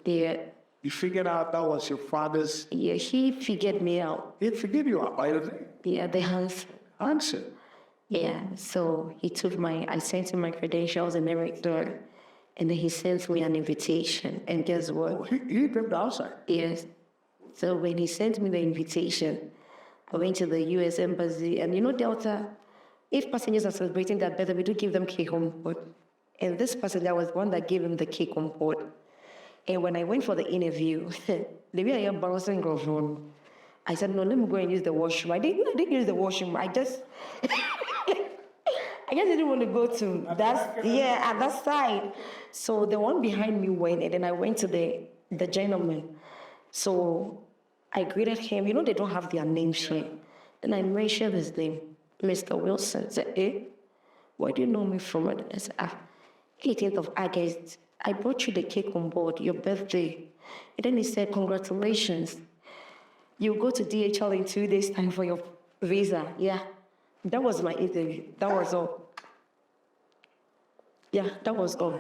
Speaker 3: Yeah.
Speaker 2: you figured out that was your father's.
Speaker 3: Yeah, he figured me out.
Speaker 2: He figured you out, by the way.
Speaker 3: Yeah, the HANSON.
Speaker 2: Answer.
Speaker 3: Yeah, so I sent him my credentials and everything, and then he sent me an invitation. And guess what?
Speaker 2: Oh, he picked outside.
Speaker 3: Yes. So when he sent me the invitation, I went to the U.S. Embassy, and Delta, if passengers are celebrating their birthday, we do give them cake on board. And this passenger was one that gave him the cake on board. And when I went for the interview, the way I am bouncing off on, I said, no, let me go and use the washroom. I didn't use the washroom. I just didn't want to go to at that side. So the one behind me went, and then I went to the gentleman. So I greeted him. They don't have their name here. Then I mentioned his name, Mr. Wilson. I said, where do you know me from? I said, 18th of August. I brought you the cake on board, your birthday. And then he said, congratulations. You go to DHL in 2 days' time for your visa. Yeah. That was my interview. That was all. Yeah, that was all.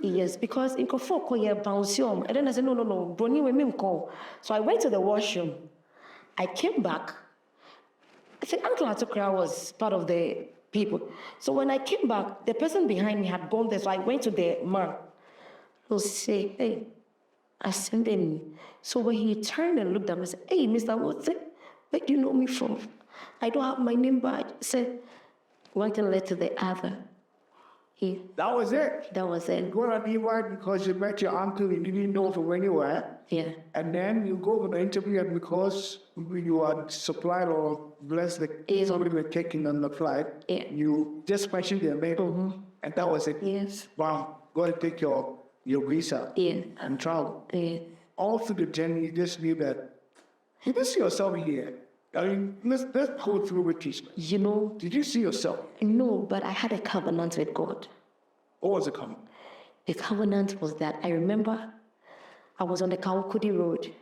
Speaker 3: Yes, because in Kofoko, yeah, bounce and then I said, no, don't even call. So I went to the washroom. I came back. I said, Uncle Accra was part of the people. So when I came back, the person behind me had gone there. So I went to the man. He'll say, hey, I sent him. So when he turned and looked at me, I said, hey, Mr. Watson, where do you know me from? I don't have my name badge. I said, one thing led to the other.
Speaker 2: That was it.
Speaker 3: That was it.
Speaker 2: You go on EY because you met your uncle, you didn't know from where you were.
Speaker 3: Yeah.
Speaker 2: And then you go for the interview, and because you are supplied or blessed, somebody was taking on the flight, you just mentioned their name, and that was it.
Speaker 3: Yes.
Speaker 2: Wow, go and take your visa and travel.
Speaker 3: Yeah.
Speaker 2: All through the journey, you just knew that you can see yourself here. I mean, let's go through with this.
Speaker 3: You know,
Speaker 2: Did you see yourself?
Speaker 3: no, but I had a covenant with God.
Speaker 2: What was it coming?
Speaker 3: The covenant was that I remember I was on the Kawukudi Road.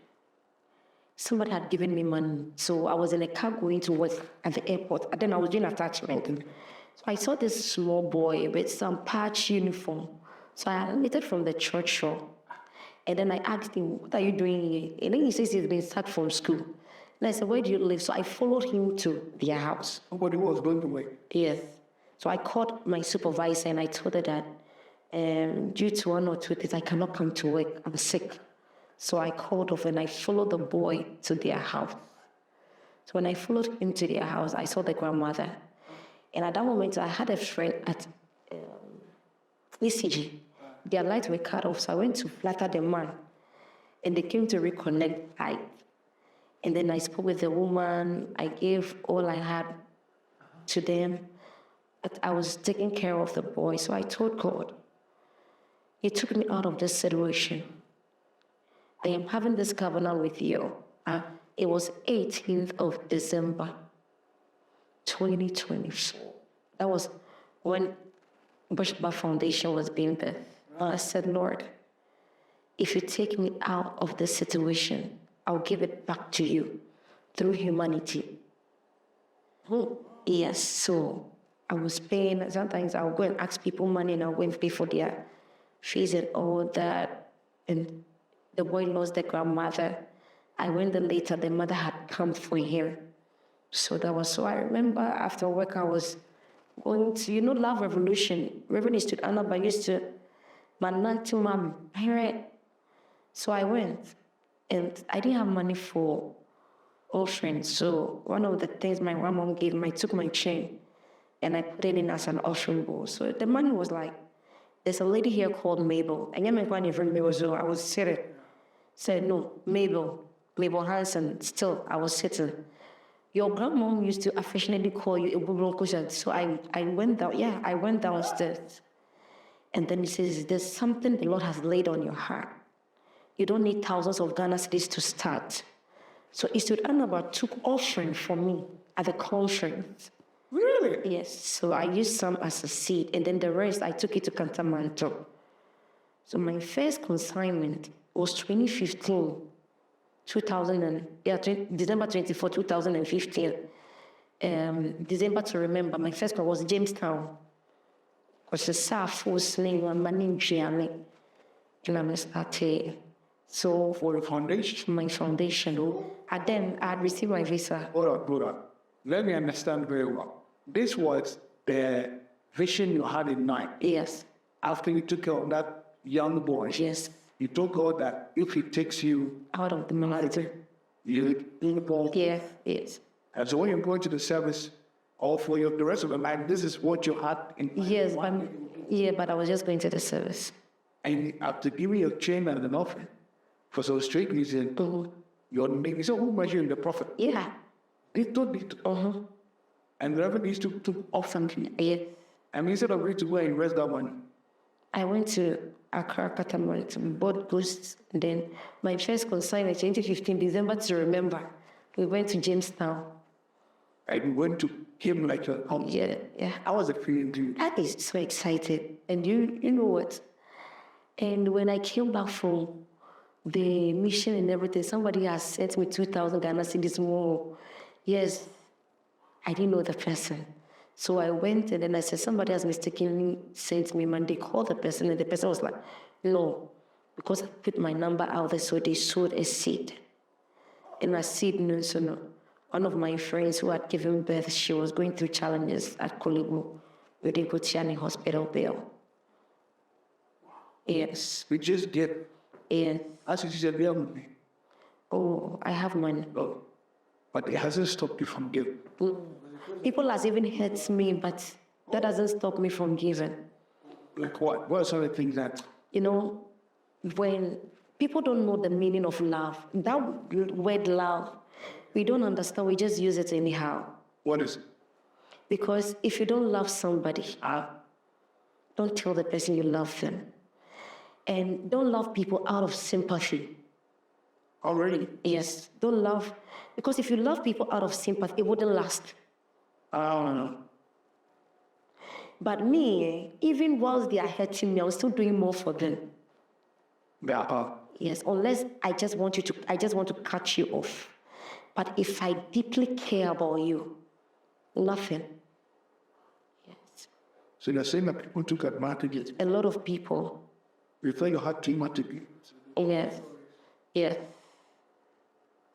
Speaker 3: Somebody had given me money. So I was in a car going to work at the airport. And then I was doing attachment. So I saw this small boy with some patch uniform. So I admitted from the church shop. And then I asked him, what are you doing here? And then he says he's been sacked from school. And I said, where do you live? So I followed him to their house.
Speaker 2: Nobody was going to wait.
Speaker 3: Yes. So I called my supervisor and I told her that due to one or two things, I cannot come to work. I'm sick. So I called off and I followed the boy to their house. So when I followed him to their house, I saw the grandmother. And at that moment, I had a friend at ECG. Their lights were cut off, so I went to flatter the man. And they came to reconnect light. And then I spoke with the woman. I gave all I had to them. But I was taking care of the boy. So I told God, He took me out of this situation. I am having this covenant with you. It was 18th of December, 2024. That was when Bushba Foundation was being birthed. I said, Lord, if you take me out of this situation, I'll give it back to you through humanity. Yes, so I was paying. Sometimes I'll go and ask people money and I'll go and pay for their fees and all that. And the boy lost the grandmother. I went there later, the mother had come for him. So that was, so I remember after work I was going to, Love Revolution. Reverend Institute Annaba used to, my parent. So I went and I didn't have money for offering. So one of the things my grandma gave me, I took my chain and I put it in as an offering bowl. So the money was like, there's a lady here called MABEL. And my grandma from MABEL, so I was sitting. Said, no, MABEL HANSON, still, I was sitting. Your grandmom used to affectionately call you a bubble cushion. So I went down, I went downstairs. And then he says, there's something the Lord has laid on your heart. You don't need thousands of Ghana cedis to start. So Institute Annaba took offering for me at the conference.
Speaker 2: Really?
Speaker 3: Yes, so I used some as a seed, and then the rest, I took it to Kantamanto. So my first consignment was 2015, December 24, 2015. December to remember, my first one was Jamestown. Because it's a full sling on my name, Gianni. And I started. So
Speaker 2: For the foundation?
Speaker 3: my foundation. And then I had received my visa.
Speaker 2: Hold on. Let me understand very well. This was the vision you had in mind.
Speaker 3: Yes,
Speaker 2: After you took care of that young boy,
Speaker 3: yes,
Speaker 2: you told God that if he takes you,
Speaker 3: out of the military.
Speaker 2: you involved.
Speaker 3: Yes, yes.
Speaker 2: And so when you're going to the service, all for the rest of the life, this is what you had in mind.
Speaker 3: Yes, but I was just going to the service.
Speaker 2: And after giving your chain and an offering, for some straight reason, you're making, so who measured the prophet?
Speaker 3: Yeah.
Speaker 2: They told me to. And the reverend needs to off something.
Speaker 3: Yeah.
Speaker 2: And instead of going to go and invest that money,
Speaker 3: I went to Accra, Kataman, bought goods. Then my first consignment, 2015, December to remember, we went to Jamestown.
Speaker 2: and we went to him like a home.
Speaker 3: Yeah.
Speaker 2: How was the feeling to you?
Speaker 3: I was so excited. And you know what? And when I came back from the mission and everything, somebody has sent me 2,000 Ghana cedis more. Yes, I didn't know the person. So I went and then I said, somebody has mistakenly sent me money. They called the person and the person was like, no, because I put my number out there, so they sowed a seed. And a seed, no, so no. One of my friends who had given birth, she was going through challenges at Kolibu with the Gotiani hospital bill. Yes.
Speaker 2: We just get,
Speaker 3: Yes.
Speaker 2: as you said, we have money.
Speaker 3: Oh, I have money.
Speaker 2: Oh, but it hasn't stopped you from giving.
Speaker 3: People has even hurt me, but that doesn't stop me from giving.
Speaker 2: Like what? What are some of the things that?
Speaker 3: You know, when people don't know the meaning of love, that word love, we don't understand, we just use it anyhow.
Speaker 2: What is it?
Speaker 3: Because if you don't love somebody, don't tell the person you love them. And don't love people out of sympathy.
Speaker 2: Already?
Speaker 3: Yes, don't love, because if you love people out of sympathy, it wouldn't last.
Speaker 2: I don't know.
Speaker 3: But me, even whilst they are hurting me, I'm still doing more for them.
Speaker 2: Yeah.
Speaker 3: Yes, unless I just want to cut you off. But if I deeply care about you, nothing. Yes.
Speaker 2: So you're saying that people took advantage?
Speaker 3: A lot of people.
Speaker 2: You thought you had too much to give?
Speaker 3: Yes. Yes.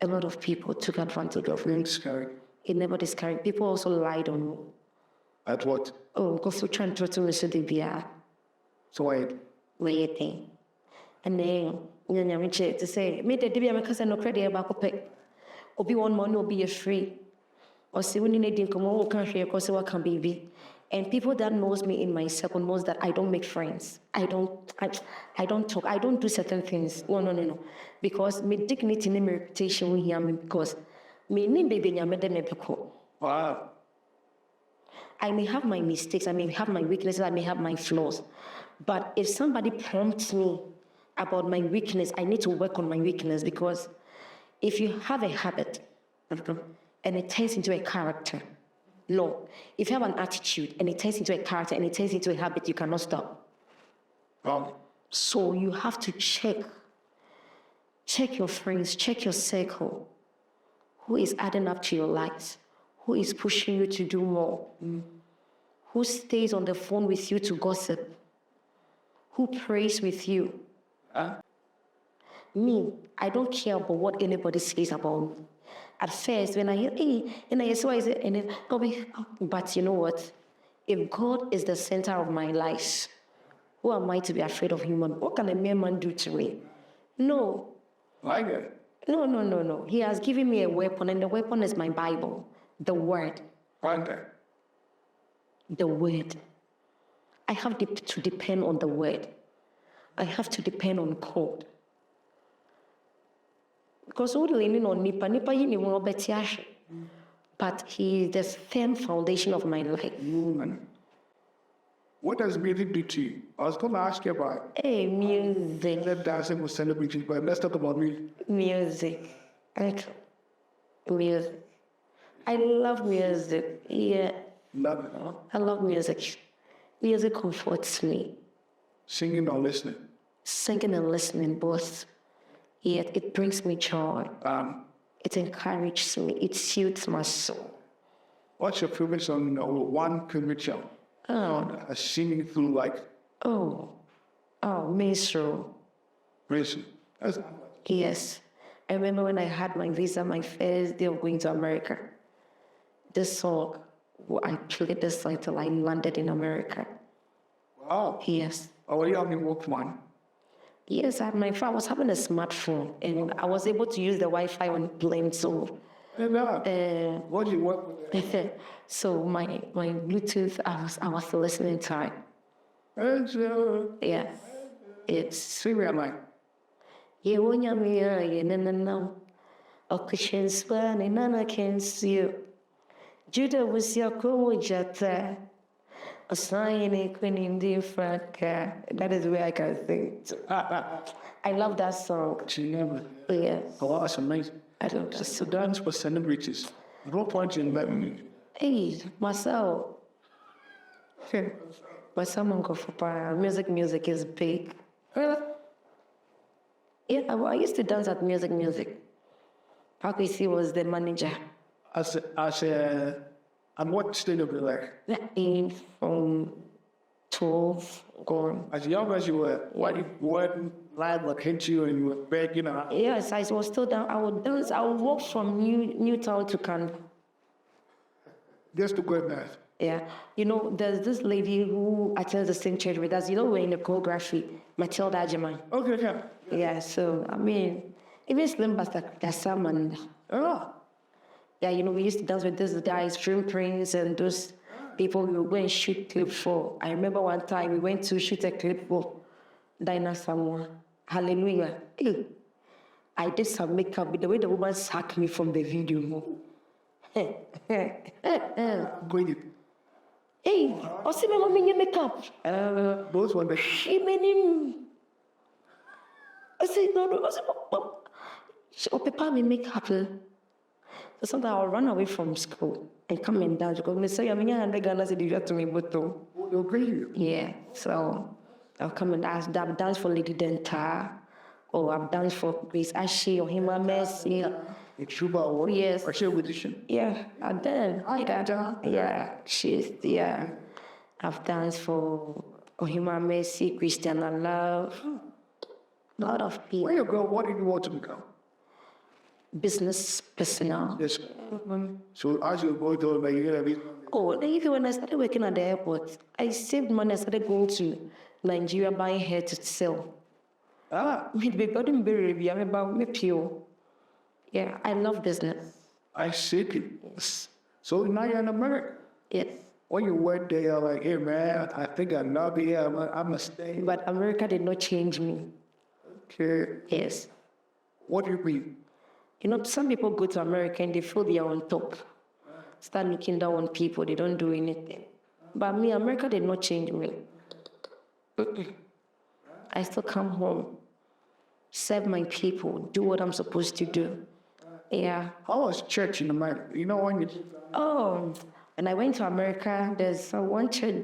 Speaker 3: A lot of people took advantage of me.
Speaker 2: Scary.
Speaker 3: It never discouraged. People also lied on me.
Speaker 2: At what?
Speaker 3: Oh, because you're trying to me so they be
Speaker 2: So wait.
Speaker 3: waiting. And then you to say, me the DB because I no credit about pick. Obi one money will be free. Or see when you need to come over country because what can baby. And people that knows me in my circle knows that I don't make friends. I don't talk. I don't do certain things. No. Because my dignity and my reputation will hear me because me ni baby nyamede me beko.
Speaker 2: Wow.
Speaker 3: I may have my mistakes, I may have my weaknesses, I may have my flaws. But if somebody prompts me about my weakness, I need to work on my weakness, because if you have a habit and it turns into a character, no. If you have an attitude and it turns into a character and it turns into a habit, you cannot stop. So you have to check your friends, check your circle. Who is adding up to your lives? Who is pushing you to do more? Who stays on the phone with you to gossip? Who prays with you? Me, I don't care about what anybody says about me. At first, when I hear, so I say, and then, but you know what? If God is the center of my life, who am I to be afraid of human? What can a mere man do to me? No.
Speaker 2: Like it?
Speaker 3: No. He has given me a weapon, and the weapon is my Bible. The word.
Speaker 2: Wonder.
Speaker 3: The word. I have to depend on the word. I have to depend on God. Because all leaning on nipa yini mo betiash. But he is the firm foundation of my life.
Speaker 2: What does music do to you? I was going to ask you about it.
Speaker 3: Hey, music.
Speaker 2: That dancing was celebrating, but let's talk about music.
Speaker 3: Music. Music. I love music. Yeah.
Speaker 2: Love it.
Speaker 3: I love music. Music comforts me.
Speaker 2: Singing or listening?
Speaker 3: Singing and listening, both. Yet it brings me joy. It encourages me. It suits my soul.
Speaker 2: What's your favorite song or one favorite song? Singing through like?
Speaker 3: Minstrel.
Speaker 2: Racing.
Speaker 3: Yes. I remember when I had my visa, my first day of going to America. This song, I played this song till I landed in America.
Speaker 2: Wow.
Speaker 3: Yes.
Speaker 2: Oh, you having work one?
Speaker 3: Yes, I was having a smartphone, and I was able to use the Wi-Fi on the plane, so...
Speaker 2: What do you work with?
Speaker 3: So my Bluetooth, I was listening to it. Yeah. It's...
Speaker 2: Sing me a line.
Speaker 3: Judah was your jata. A sign in different. That is where I can sing. I love that song. Yes.
Speaker 2: Oh, that's amazing.
Speaker 3: I love that.
Speaker 2: So dance for celebrities. No point in that.
Speaker 3: Hey, myself. But someone go for music is big. Yeah, I used to dance at music. Pakwisi was the manager.
Speaker 2: And what stage of your life?
Speaker 3: From 12 going.
Speaker 2: As young as you were, what life would hit you and you were begging her?
Speaker 3: Yes, I was still down. I would dance. I would walk from Newtown to Canada.
Speaker 2: Just to go there.
Speaker 3: Yeah. You know, there's this lady who attends the same church with us. You know, we're in the choreography, Matilda Ajaman.
Speaker 2: Okay, yeah.
Speaker 3: Yeah, so, I mean, even Slim Bastard, that's someone. Yeah, you know, we used to dance with these guys, Dream Prince, and those people we would go and shoot clips for. I remember one time we went to shoot a clip for Dinah Samoa. Hallelujah. Hey, I did some makeup with the way the woman sacked me from the video.
Speaker 2: Going
Speaker 3: Hey, also my mom in makeup.
Speaker 2: those ones.
Speaker 3: She made him. I said, no. I said, Mom, Oh, Papa, me make happy. So sometimes I'll run away from school and come and dance because me say, I'm going to Ghana to do to me, but though. Yeah, so I'll come and dance. I've danced for Lady Denta, or I've danced for Grace Ashley or Hima Mercy. Yes.
Speaker 2: Or she musician?
Speaker 3: Yeah, I did. Yeah, yeah. I've danced for Ohima Mercy, Christiana Love, a lot of people.
Speaker 2: Where you go? What did you want to become?
Speaker 3: Business personnel.
Speaker 2: Yes. So as you go to the year,
Speaker 3: Oh, then even when I started working at the airport, I saved money. I started going to Nigeria buying hair to sell. Yeah, I love business.
Speaker 2: I see it.
Speaker 3: Yes.
Speaker 2: So now you're in America.
Speaker 3: Yes.
Speaker 2: When you went there, you're like, hey man, I think I love it here. I'm gonna stay.
Speaker 3: But America did not change me.
Speaker 2: Okay.
Speaker 3: Yes.
Speaker 2: What do you mean?
Speaker 3: You know, some people go to America and they feel they are on top. Start looking down on people, they don't do anything. But me, America did not change me. I still come home, serve my people, do what I'm supposed to do. Yeah.
Speaker 2: How was church in America? You know when you...
Speaker 3: Oh, when I went to America, there's one church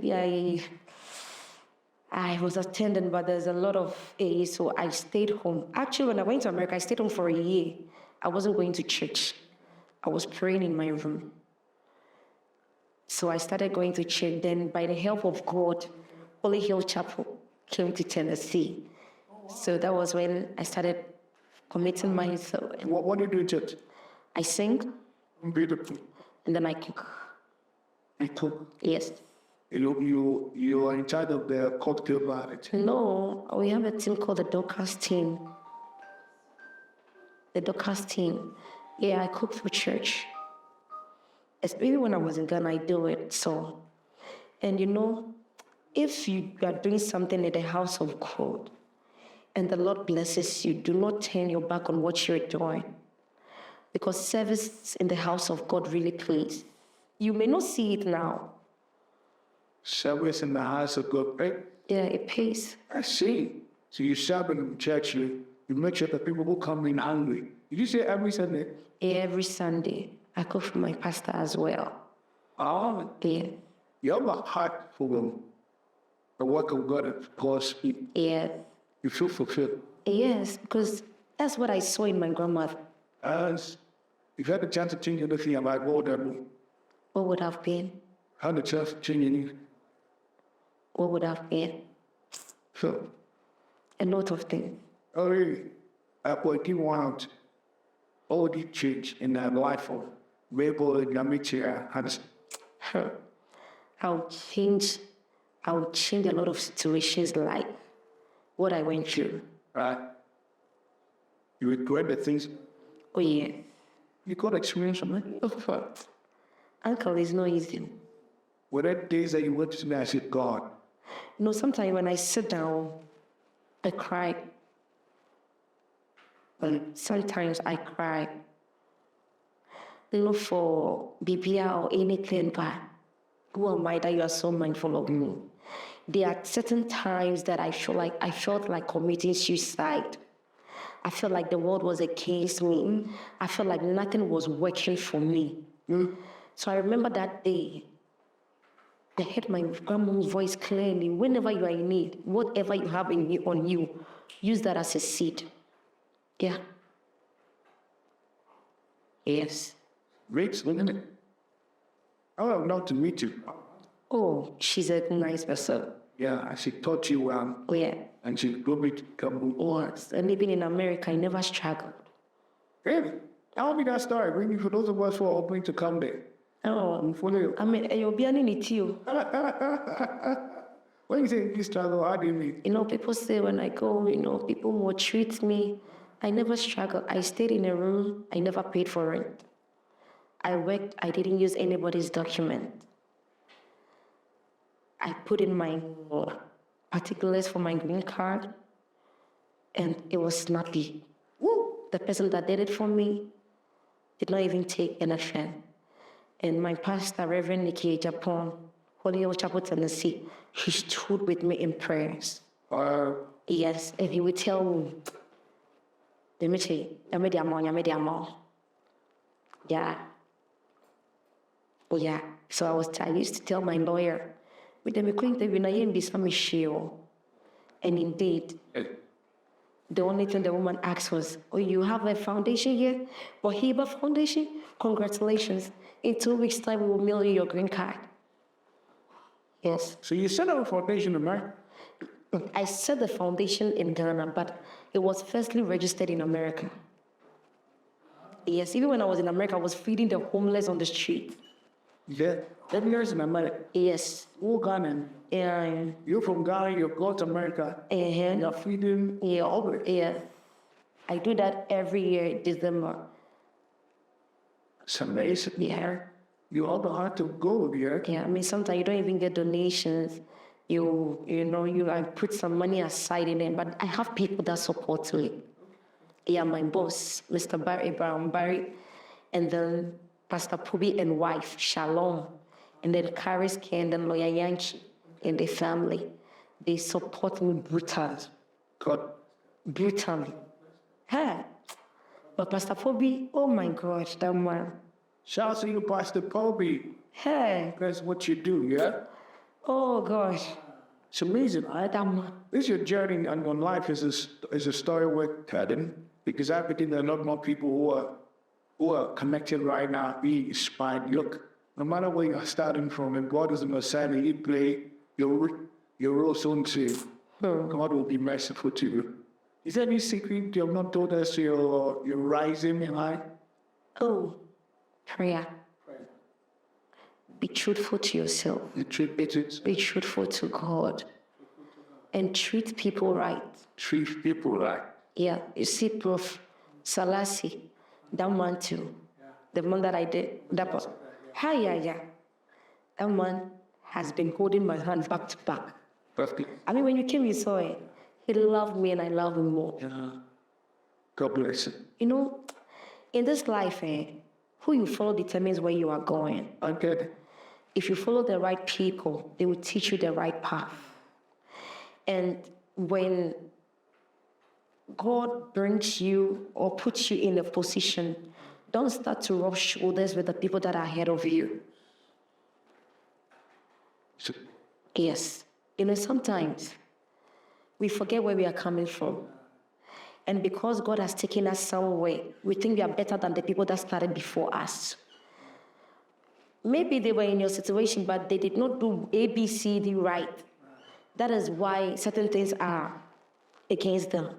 Speaker 3: I was attending, but there's a lot of AA, so I stayed home. Actually, when I went to America, I stayed home for a year. I wasn't going to church. I was praying in my room. So I started going to church. Then, by the help of God, Holy Hill Chapel came to Tennessee. So that was when I started committing myself.
Speaker 2: What do you do in church?
Speaker 3: I sing,
Speaker 2: Beautiful.
Speaker 3: and then I cook.
Speaker 2: You cook.
Speaker 3: Yes.
Speaker 2: You are in charge of the cocktail bar.
Speaker 3: No, we have a team called the Dorcas team. The Dorcas team. Yeah, I cook for church. Especially when I was in Ghana, I do it. So, and you know, if you are doing something in the house of God, and the Lord blesses you, do not turn your back on what you're doing. Because service in the house of God really pays. You may not see it now.
Speaker 2: Service in the house of God, right?
Speaker 3: Yeah, it pays.
Speaker 2: I see. So you serve in church, you make sure that people will come in hungry. Did you say every Sunday?
Speaker 3: Every Sunday. I cook for my pastor as well.
Speaker 2: Oh,
Speaker 3: Yeah.
Speaker 2: you have a heart for the work of God, of course.
Speaker 3: Yeah.
Speaker 2: You feel fulfilled.
Speaker 3: Yes, because that's what I saw in my grandmother.
Speaker 2: As if you had the chance to change anything about what that would,
Speaker 3: What would have been?
Speaker 2: had the chance to change anything.
Speaker 3: What would have been?
Speaker 2: So,
Speaker 3: A lot of things.
Speaker 2: oh really? I put you out all the change in their life of MABEL and Yamichia HANSON.
Speaker 3: I'll change a lot of situations like what I went through.
Speaker 2: Right? You regret the things
Speaker 3: Oh yeah.
Speaker 2: you got experience from it.
Speaker 3: Uncle is not easy.
Speaker 2: Were there days that you went to me and I said, God,
Speaker 3: You know, sometimes when I sit down, I cry. And sometimes I cry. Look for BBR or anything, but who am I that you are so mindful of me? There are certain times that I felt like committing suicide. I felt like the world was against me. I felt like nothing was working for me. So I remember that day. I heard my grandma's voice clearly. Whenever you are in need, whatever you have on you, use that as a seed. Yeah. Yes.
Speaker 2: great, isn't it? I would have loved to meet you.
Speaker 3: Oh, she's a nice person.
Speaker 2: Yeah, and she taught you well,
Speaker 3: Oh, yeah.
Speaker 2: and she told me to come.
Speaker 3: Yes. And living in America, I never struggled.
Speaker 2: Really? Tell me that story. Bring you for those of us who are hoping to come there.
Speaker 3: Oh,
Speaker 2: Follow you.
Speaker 3: I mean, you'll be an it too.
Speaker 2: When you say you struggle, how do you mean?
Speaker 3: You know, people say when I go, people will treat me. I never struggled. I stayed in a room. I never paid for rent. I worked. I didn't use anybody's document. I put in my particulars for my green card, and it was snappy.
Speaker 2: Woo!
Speaker 3: The person that did it for me did not even take anything. And my pastor, Reverend Nikki Japan, Holy Hill Chapel, Tennessee, he stood with me in prayers. Yes, and he would tell me, Let me tell you, yeah. Oh yeah. So I used to tell my lawyer, with them and indeed, the only thing the woman asked was, oh, you have a foundation here? Wahiba Foundation? Congratulations. In 2 weeks' time, we will mail you your green card. Yes.
Speaker 2: So you set up a foundation in America?
Speaker 3: I set the foundation in Ghana, but it was firstly registered in America. Yes, even when I was in America, I was feeding the homeless on the street.
Speaker 2: Yeah. 10 years in America.
Speaker 3: Yes.
Speaker 2: Who Ghana?
Speaker 3: Yeah.
Speaker 2: You're from Ghana, you go to America. You're feeding.
Speaker 3: Yeah. I do that every year in December.
Speaker 2: It's amazing.
Speaker 3: Yeah.
Speaker 2: You all know how to go here.
Speaker 3: Yeah, I mean, sometimes you don't even get donations. You like put some money aside in it, but I have people that support me. Yeah, my boss, Mr. Barry Brown Barry, and then Pastor Pubi and wife, Shalom, and then Karis K and then Lawyer Yankee and the family. They support me brutally.
Speaker 2: God.
Speaker 3: Brutally. Hey. But Pastor Pubi, oh my gosh, that man.
Speaker 2: Shout out to you, Pastor Kobe.
Speaker 3: Hey.
Speaker 2: That's what you do, yeah?
Speaker 3: Oh gosh.
Speaker 2: It's amazing.
Speaker 3: That man.
Speaker 2: This your journey on life is a story worth telling, because I believe there are a lot more people who are connected right now, being inspired. Look, no matter where you're starting from, and God is on the side and you play your role soon too, God will be merciful to you. Is there any secret you have not told us you're rising in life?
Speaker 3: Oh, prayer. Be truthful to yourself.
Speaker 2: You treat it.
Speaker 3: Be truthful to God. And treat people right.
Speaker 2: Treat people right.
Speaker 3: Yeah, you see, Prof. Salasi, that man too. The man that I did, that was, yeah. That man has been holding my hand back to back.
Speaker 2: Perfect.
Speaker 3: I mean, when you came, you saw it. He loved me and I love him more.
Speaker 2: Yeah. God bless you.
Speaker 3: You know, in this life, who you follow determines where you are going.
Speaker 2: I get it.
Speaker 3: If you follow the right people, they will teach you the right path. And when God brings you or puts you in a position, don't start to rub shoulders with the people that are ahead of you.
Speaker 2: So,
Speaker 3: Yes. You know, sometimes we forget where we are coming from. And because God has taken us somewhere, we think we are better than the people that started before us. Maybe they were in your situation, but they did not do A, B, C, D right. That is why certain things are against them.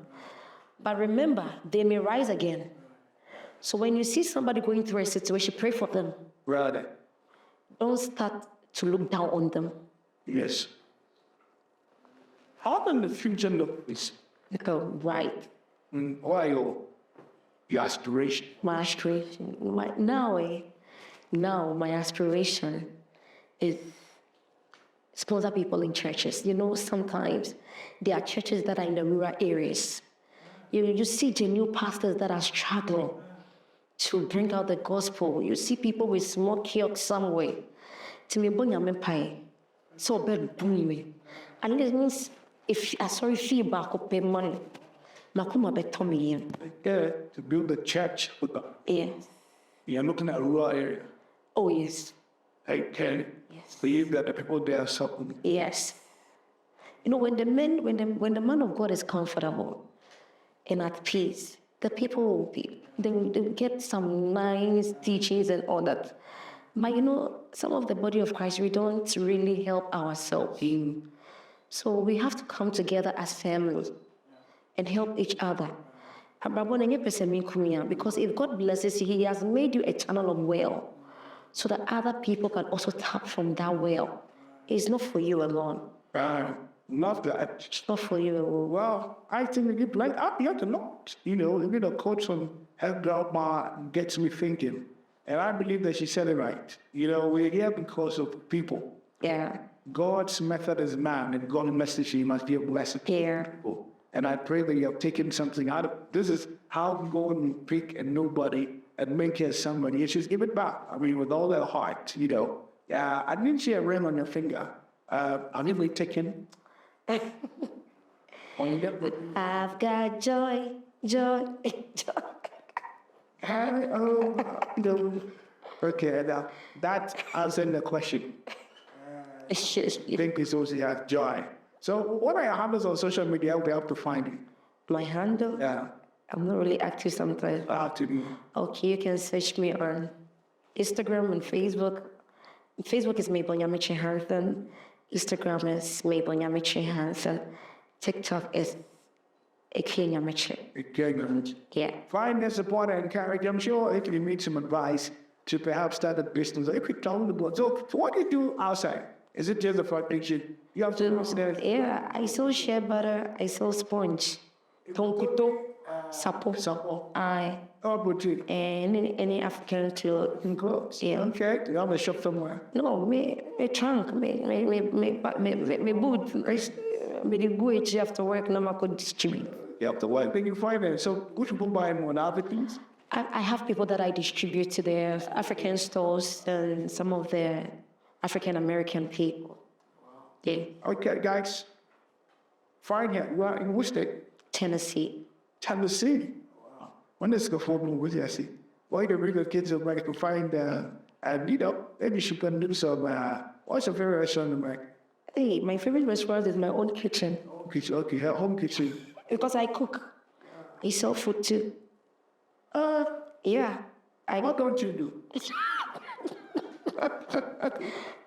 Speaker 3: But remember, they may rise again. So when you see somebody going through a situation, pray for them.
Speaker 2: brother.
Speaker 3: Don't start to look down on them.
Speaker 2: Yes. How does the future look? Is
Speaker 3: Right.
Speaker 2: why your aspiration?
Speaker 3: My aspiration, now my aspiration is sponsor people in churches. You know, sometimes there are churches that are in the rural areas. You see genuine pastors that are struggling to bring out the gospel. You see people with small kiosks somewhere. To me, so bad boom me. And it means if I sorry feel back up pay money, makuma beto me in.
Speaker 2: Yeah, to build a church.
Speaker 3: Yes.
Speaker 2: You're looking at a rural area.
Speaker 3: Oh yes.
Speaker 2: I can
Speaker 3: Yes.
Speaker 2: believe that the people there are suffering.
Speaker 3: Yes. You know, when the man of God is comfortable and at peace, the people will be, they will get some nice teachings and all that. But you know, some of the body of Christ, we don't really help ourselves. So we have to come together as family and help each other. Because if God blesses you, He has made you a channel of well, so that other people can also tap from that well. It's not for you alone.
Speaker 2: Not that.
Speaker 3: It's not for you alone.
Speaker 2: Well, I think you like you have to lot. You know, a coach from helped out gets me thinking. And I believe that she said it right. You know, we're here because of people.
Speaker 3: Yeah.
Speaker 2: God's method is man, and God's message must be a blessing to
Speaker 3: Yeah.
Speaker 2: people. And I pray that you have taken something out of this. Is how God will pick and nobody and make it somebody. You should give it back. I mean, with all their heart, you know. Yeah, I didn't see a ring on your finger. I've really taken.
Speaker 3: I've got joy Joy.
Speaker 2: No. Okay, now that's answering the question. I think it's also have joy. So what are your handles on social media? I'll be able to find you.
Speaker 3: My handle?
Speaker 2: Yeah.
Speaker 3: I'm not really active sometimes. Okay, you can search me on Instagram and Facebook. Facebook is MABEL Nyamiche HANSON. Instagram is MABEL Nyamiche HANSON. TikTok is Eke Nyamiche. Yeah.
Speaker 2: Find their support and encourage. I'm sure if you need some advice to perhaps start a business, if you tell them the board. So what do you do outside? Is it just a foundation? You have to understand.
Speaker 3: Yeah, I sell shea butter, I sell sponge. Tonkito, sapo. I.
Speaker 2: How about you?
Speaker 3: And any African to
Speaker 2: Clothes.
Speaker 3: yeah.
Speaker 2: Okay. You have a shop somewhere.
Speaker 3: No, me trunk, me boot. Me the go after work, no I could distribute.
Speaker 2: You have to work. Then you find it. So which people buy more other things?
Speaker 3: I have people that I distribute to the African stores and some of the African American people. Yeah.
Speaker 2: Okay, guys. Find here. Well, in which state?
Speaker 3: Tennessee.
Speaker 2: Tennessee. When this go forward with you, I see. Why the regular kids are like to find and you know, maybe you should do some what's your favorite restaurant in America?
Speaker 3: Hey, my favorite restaurant is my own kitchen.
Speaker 2: Kitchen, okay, her home kitchen.
Speaker 3: Because I cook. I sell food too. Yeah.
Speaker 2: What don't you do?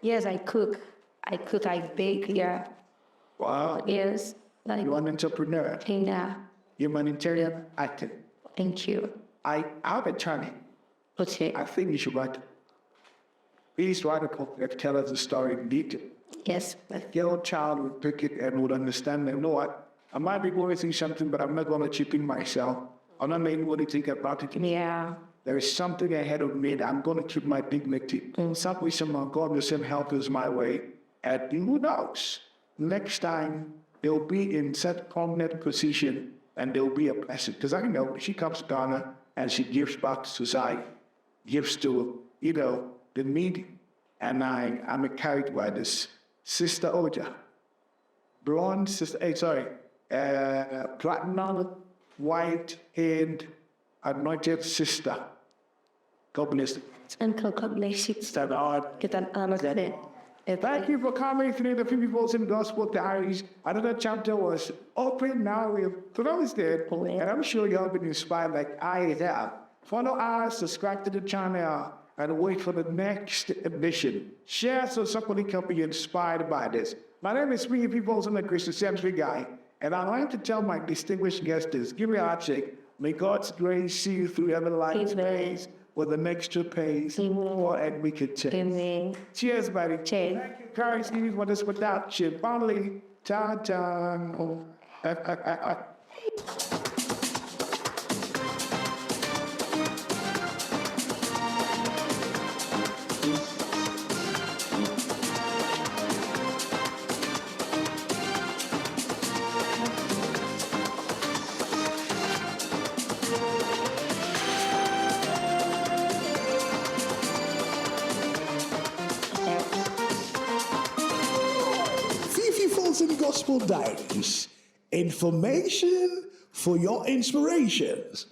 Speaker 3: Yes, I cook. I bake, yeah.
Speaker 2: Wow.
Speaker 3: Yes. Like,
Speaker 2: You're an entrepreneur.
Speaker 3: yeah.
Speaker 2: You're an interior actor.
Speaker 3: Thank you.
Speaker 2: I have a channel.
Speaker 3: Okay.
Speaker 2: I think you should write. Please write a book that tells us the story in detail.
Speaker 3: Yes.
Speaker 2: Your child would pick it and would understand that, you know what? I might be going through something, but I'm not going to cheapen myself. I'm not making what you think about it.
Speaker 3: Yeah.
Speaker 2: There is something ahead of me that I'm going to keep my dignity. Some way, somehow, God will send help us my way. And who knows? Next time, they'll be in such prominent position and they'll be a blessing. Because I know she comes to Ghana and she gives back to society, gives to, you know, the needy. And I'm encouraged by this. Sister Oja, blonde sister, platinum, white-haired, anointed sister. God bless you.
Speaker 3: And God bless you.
Speaker 2: Stand on.
Speaker 3: Get an honor today.
Speaker 2: Thank you for coming through the Fifi Folson Gospel Diaries. Another chapter was open. Now we've closed it. And I'm sure you have been inspired like I have. Follow us, subscribe to the channel, and wait for the next edition. Share so somebody can be inspired by this. My name is Fifi Folson, the Christian Century Guy. And I'd like to tell my distinguished guests this. Give me a handshake. May God's grace see you through every life days with an extra pace or and we can change.
Speaker 3: Amen.
Speaker 2: Cheers, buddy.
Speaker 3: Cheers.
Speaker 2: Thank you, Carrie Stevens, for this production. Finally, ta-ta.
Speaker 1: Fifi Folson Gospel Diaries. Information for your inspirations.